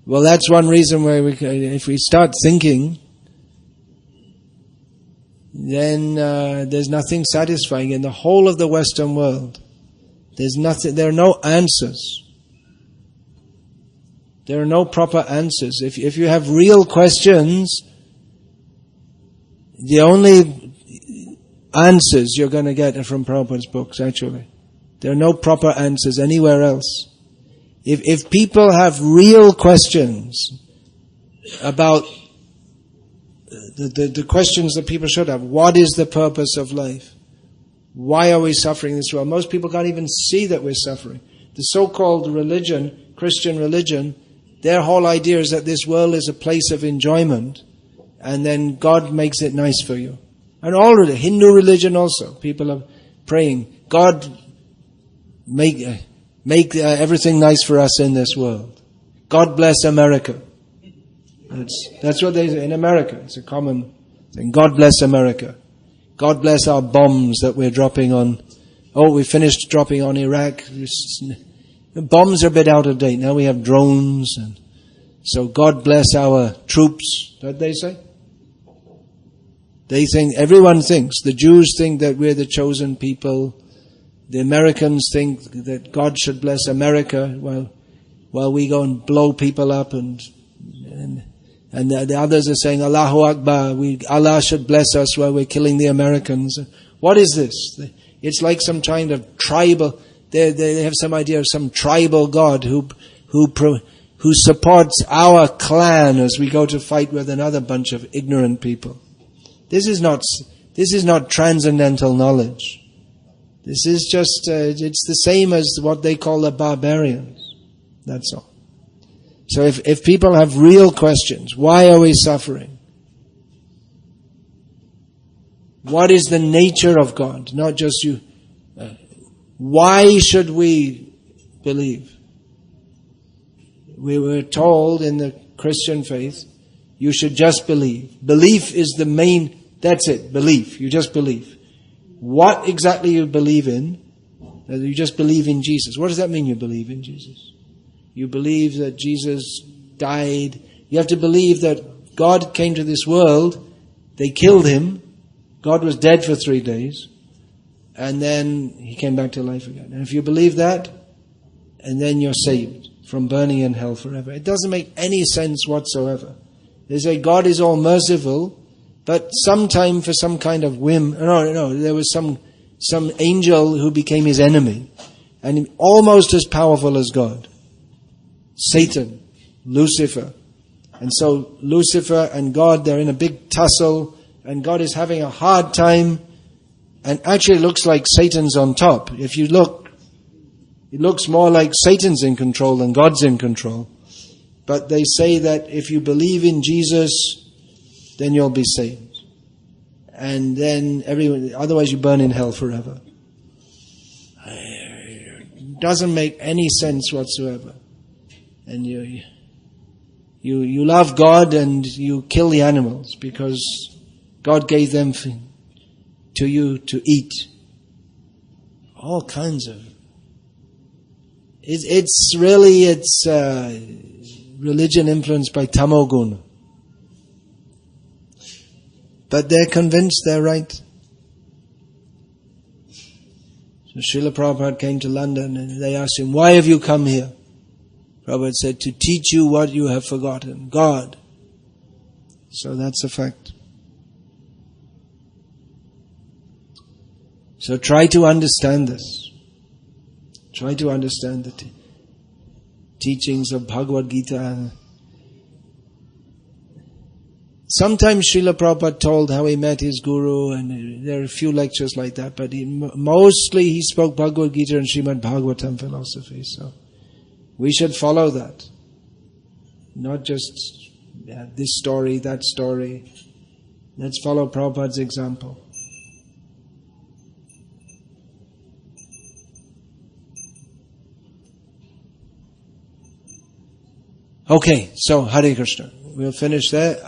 Well, that's one reason why if we start thinking, then there's nothing satisfying in the whole of the Western world. There are no answers. There are no proper answers. If you have real questions, the only answers you're going to get are from Prabhupada's books, actually. There are no proper answers anywhere else. If people have real questions about the questions that people should have, what is the purpose of life? Why are we suffering in this world? Most people can't even see that we're suffering. The so-called religion, Christian religion, their whole idea is that this world is a place of enjoyment and then God makes it nice for you. And all Hindu religion also, people are praying, God make everything nice for us in this world. God bless America. That's what they say in America. It's a common thing. God bless America. God bless our bombs that we're dropping on. Oh, we finished dropping on Iraq. The bombs are a bit out of date. Now we have drones. And so God bless our troops. What they say? Everyone thinks. The Jews think that we're the chosen people. The Americans think that God should bless America while we go and blow people up and the others are saying Allahu Akbar, Allah should bless us while we're killing the Americans. What is this? It's like some kind of tribal. They have some idea of some tribal God who supports our clan as we go to fight with another bunch of ignorant people. This is not transcendental knowledge. This is just it's the same as what they call the barbarians. That's all. So if people have real questions, why are we suffering? What is the nature of God? Not just you. Why should we believe? We were told in the Christian faith, you should just believe. Belief is the main, that's it, belief. You just believe. What exactly you believe in? You just believe in Jesus. What does that mean, you believe in Jesus? You believe that Jesus died. You have to believe that God came to this world. They killed him. God was dead for 3 days. And then he came back to life again. And if you believe that, and then you're saved from burning in hell forever. It doesn't make any sense whatsoever. They say God is all merciful, But sometime for some kind of whim, there was some angel who became his enemy, and almost as powerful as God. Satan, Lucifer. And so Lucifer and God, they're in a big tussle, and God is having a hard time, and actually it looks like Satan's on top. If you look, it looks more like Satan's in control than God's in control. But they say that if you believe in Jesus, then you'll be saved. And then otherwise you burn in hell forever. It doesn't make any sense whatsoever. And you love God and you kill the animals because God gave them to you to eat. All kinds of. It's religion influenced by Tamoguna. But they're convinced they're right. So Srila Prabhupada came to London and they asked him, "Why have you come here?" Prabhupada said, "To teach you what you have forgotten, God." So that's a fact. So try to understand this. Try to understand the teachings of Bhagavad Gita. Sometimes Srila Prabhupada told how he met his guru, and there are a few lectures like that, but mostly he spoke Bhagavad Gita and Srimad Bhagavatam philosophy. So we should follow that. Not just this story, that story. Let's follow Prabhupada's example. Okay, so Hare Krishna. We'll finish there.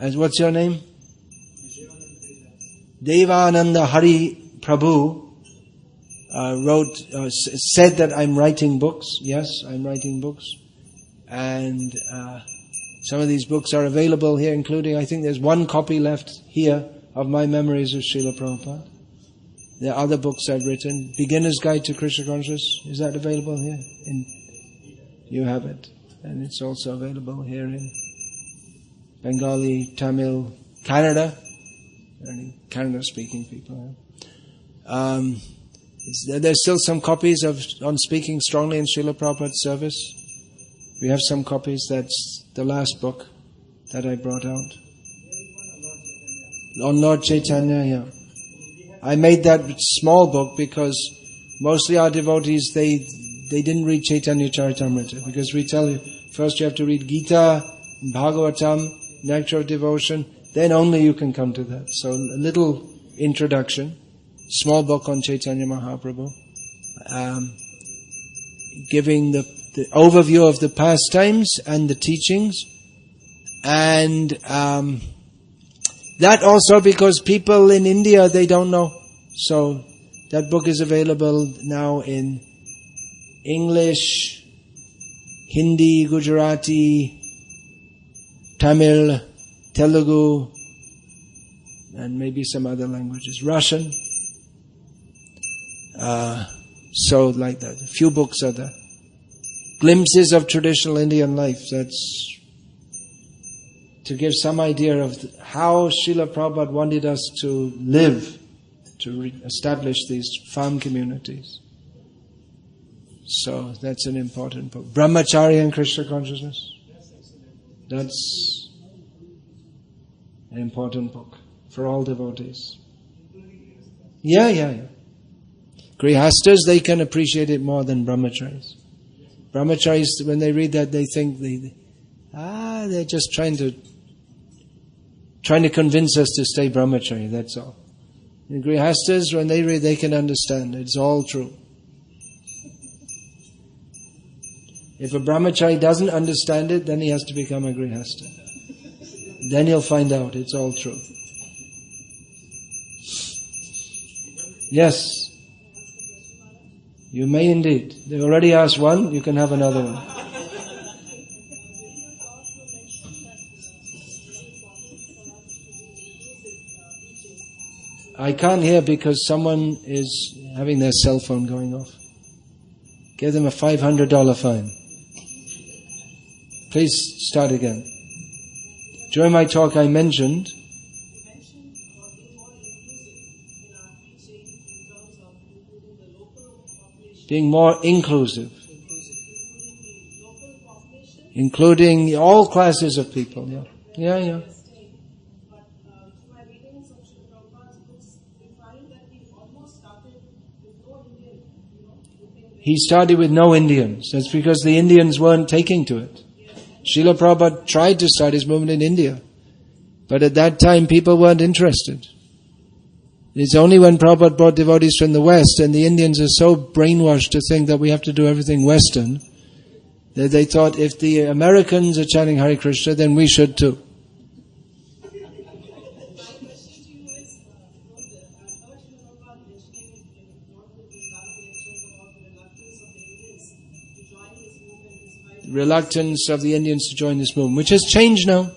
And what's your name? Devananda Hari Prabhu said that I'm writing books. Yes, I'm writing books. And some of these books are available here, including, I think there's one copy left here of my memories of Srila Prabhupada. There are other books I've written. Beginner's Guide to Krishna Consciousness, is that available here? You have it. And it's also available here in Bengali, Tamil, Canada. Canada-speaking people. There's still some copies on Speaking Strongly in Srila Prabhupada's service. We have some copies. That's the last book that I brought out. On Lord Chaitanya, yeah. I made that small book because mostly our devotees, they didn't read Chaitanya Charitamrita, because we tell you, first you have to read Gita, Bhagavatam, Nectar of Devotion, then only you can come to that. So a little introduction, small book on Chaitanya Mahaprabhu, giving the overview of the pastimes and the teachings, and that also because people in India, they don't know. So that book is available now in English, Hindi, Gujarati, Tamil, Telugu, and maybe some other languages. Russian. So like that. A few books are there. Glimpses of traditional Indian life. That's to give some idea of how Srila Prabhupada wanted us to live, to establish these farm communities. So that's an important book. Brahmacharya and Krishna Consciousness. That's an important book for all devotees. Yeah. Grihastas, they can appreciate it more than brahmacharis. Brahmacharis, when they read that, they think they're just trying to convince us to stay brahmachari, that's all. And Grihastas, when they read, they can understand. It's all true. If a brahmachari doesn't understand it, then he has to become a grihasta. Then he'll find out it's all true. Yes. You may indeed. They already asked one, you can have another one. I can't hear because someone is having their cell phone going off. Give them a $500 fine. Please start again. During my talk I mentioned You mentioned about being more inclusive in our teaching in terms of including the local population. being more inclusive, Including the local population. including all classes of people. Yeah. But through my readings of Srila Prabhupada's books, we find that he almost started with no Indian, He started with no Indians. That's because the Indians weren't taking to it. Srila Prabhupada tried to start his movement in India, but at that time people weren't interested. It's only when Prabhupada brought devotees from the West, and the Indians are so brainwashed to think that we have to do everything Western, that they thought if the Americans are chanting Hare Krishna, then we should too. My question to you is, I've heard Srila Prabhupada mentioning in one of his Gala lectures about the reluctance of the Indians to join this movement despite Reluctance of the Indians to join this movement, which has changed now.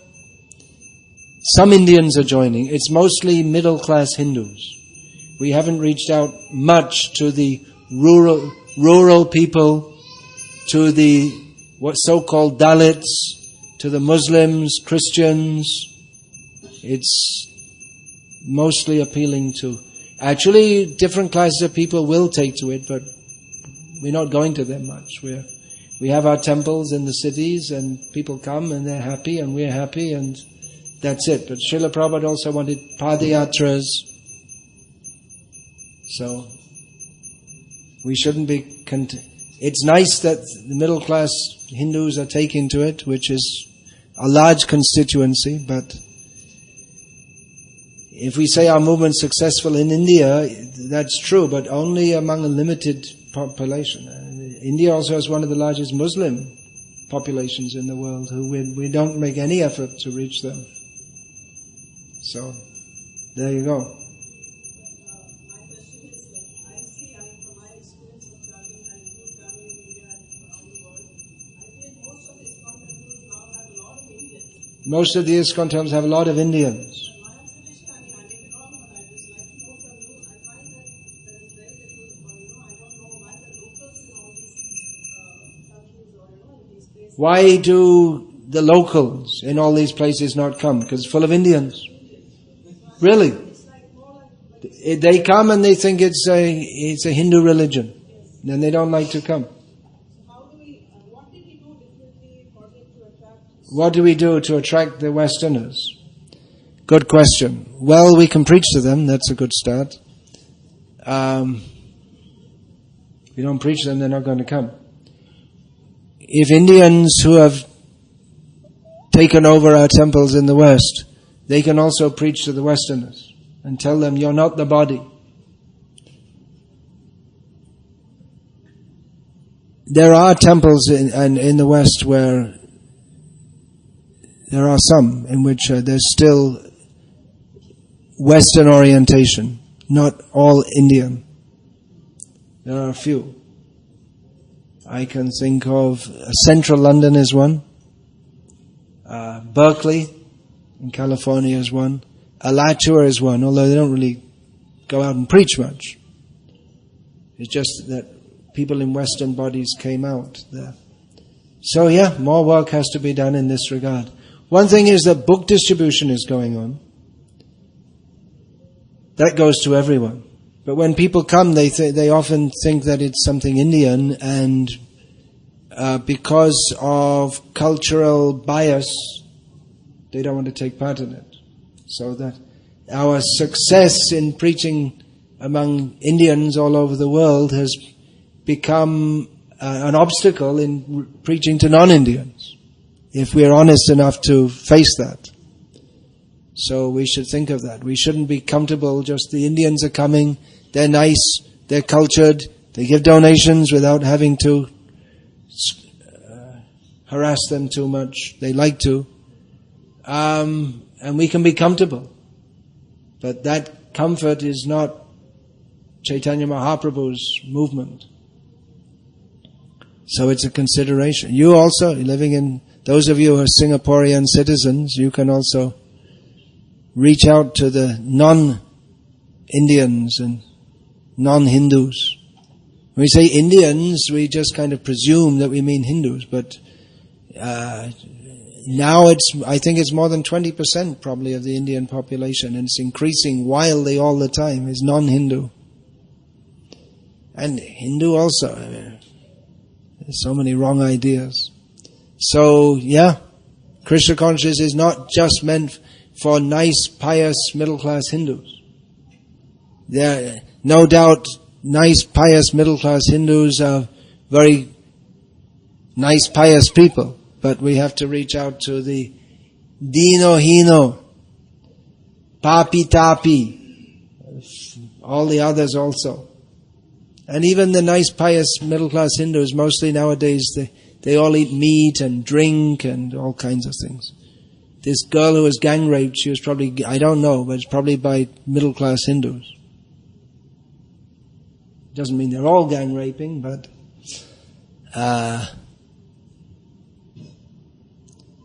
Some Indians are joining. It's mostly middle-class Hindus. We haven't reached out much to the rural people, to the what so-called Dalits, to the Muslims, Christians. It's mostly appealing to... Actually, different classes of people will take to it, but we're not going to them much. We have our temples in the cities, and people come and they're happy, and we're happy, and that's it. But Srila Prabhupada also wanted padayatras. So, we shouldn't be... It's nice that the middle class Hindus are taking to it, which is a large constituency, but if we say our movement's successful in India, that's true, but only among a limited population. India also has one of the largest Muslim populations in the world, who we don't make any effort to reach them. So, there you go. my question is, I see, from my experience of traveling, I do travel in India and around the world, I feel most of the ISKCON temples now have a lot of Indians. Most of the ISKCON temples have a lot of Indians. My observation, I may be wrong, but I just like to know from you, I find that there is very little, I don't know why the locals in all these countries or, in these places. Why do the locals in all these places not come? Because it's full of Indians. Really? It's like more like They come and they think it's a Hindu religion. Then they don't like to come. how do we, what did we do differently for it to attract? What do we do to attract the Westerners? Good question. Well, we can preach to them. That's a good start. If we don't preach to them, they're not going to come. If Indians who have taken over our temples in the West, they can also preach to the Westerners and tell them, you're not the body. There are temples in the West where there are some in which there's still Western orientation, not all Indian. There are a few. I can think of Central London is one, Berkeley in California is one, Alachua is one, although they don't really go out and preach much. It's just that people in Western bodies came out there. So yeah, more work has to be done in this regard. One thing is that book distribution is going on. That goes to everyone. But when people come, they often think that it's something Indian, and because of cultural bias, they don't want to take part in it. So that our success in preaching among Indians all over the world has become an obstacle in preaching to non-Indians, if we are honest enough to face that. So we should think of that. We shouldn't be comfortable, just the Indians are coming, they're nice, they're cultured, they give donations without having to harass them too much. They like to. And we can be comfortable. But that comfort is not Chaitanya Mahaprabhu's movement. So it's a consideration. You also, living in, those of you who are Singaporean citizens, you can also reach out to the non-Indians and non-Hindus. When we say Indians, we just kind of presume that we mean Hindus, but Now I think it's more than 20% probably of the Indian population, and it's increasing wildly all the time, is non-Hindu. And Hindu also. I mean, there's so many wrong ideas. So, yeah, Krishna consciousness is not just meant for nice, pious, middle-class Hindus. There are no doubt nice, pious, middle-class Hindus are very nice, pious people. But we have to reach out to the Dino Hino, Papi Tapi, all the others also. And even the nice, pious, middle-class Hindus, mostly nowadays, they all eat meat and drink and all kinds of things. This girl who was gang raped, she was probably, I don't know, but it's probably by middle-class Hindus. Doesn't mean they're all gang raping, but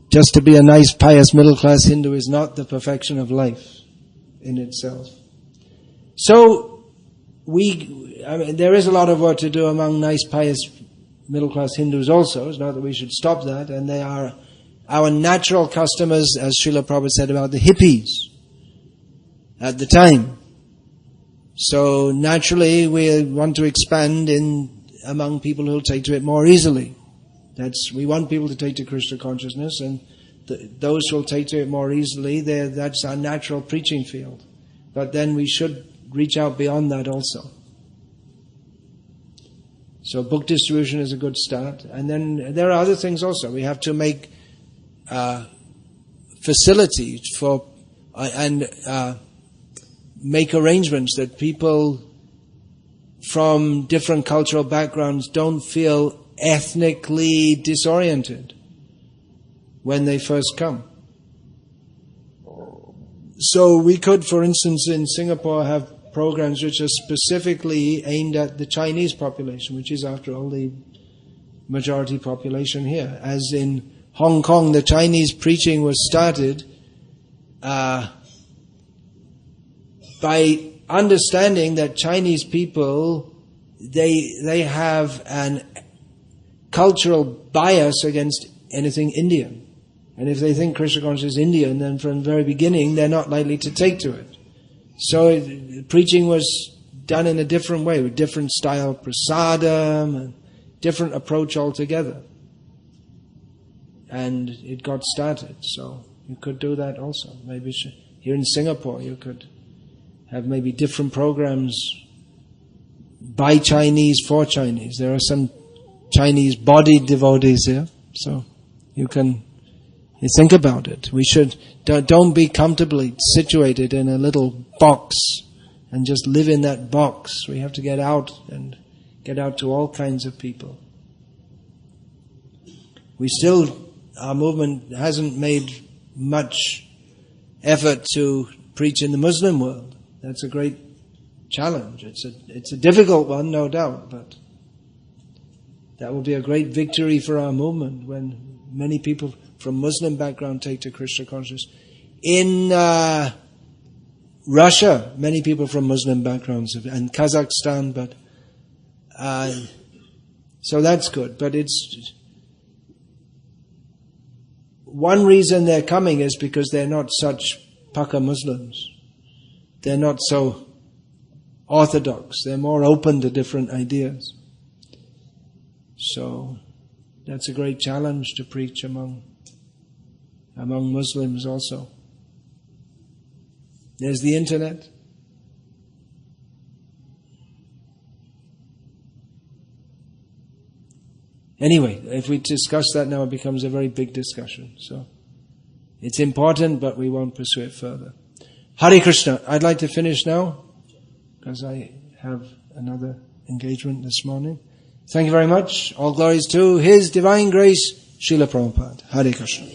just to be a nice, pious, middle-class Hindu is not the perfection of life in itself. So, there is a lot of work to do among nice, pious, middle-class Hindus also. It's not that we should stop that. And they are our natural customers, as Srila Prabhupada said about the hippies at the time. So, naturally, we want to expand among people who will take to it more easily. We want people to take to Krishna consciousness, and those who will take to it more easily, that's our natural preaching field. But then we should reach out beyond that also. So book distribution is a good start. And then there are other things also. We have to make facilities for and make arrangements that people from different cultural backgrounds don't feel ethnically disoriented when they first come. So we could, for instance, in Singapore have programs which are specifically aimed at the Chinese population, which is, after all, the majority population here. As in Hong Kong, the Chinese preaching was started by understanding that Chinese people, they have an cultural bias against anything Indian. And if they think Krishna consciousness is Indian, then from the very beginning they're not likely to take to it. So preaching was done in a different way, with different style prasadam, and different approach altogether. And it got started, so you could do that also. Maybe here in Singapore you could have maybe different programs by Chinese for Chinese. There are some Chinese-bodied devotees here, so you think about it. We should don't be comfortably situated in a little box and just live in that box. We have to get out and get out to all kinds of people. Our movement hasn't made much effort to preach in the Muslim world. That's a great challenge. It's a difficult one, no doubt, but that will be a great victory for our movement when many people from Muslim background take to Krishna consciousness. In Russia, many people from Muslim backgrounds, and Kazakhstan, but so that's good. But it's one reason they're coming is because they're not such Pakka Muslims. They're not so orthodox. They're more open to different ideas. So that's a great challenge to preach among Muslims also. There's the internet. Anyway, if we discuss that now, it becomes a very big discussion. So it's important, but we won't pursue it further. Hare Krishna. I'd like to finish now because I have another engagement this morning. Thank you very much. All glories to His Divine Grace, Srila Prabhupada. Hare Krishna.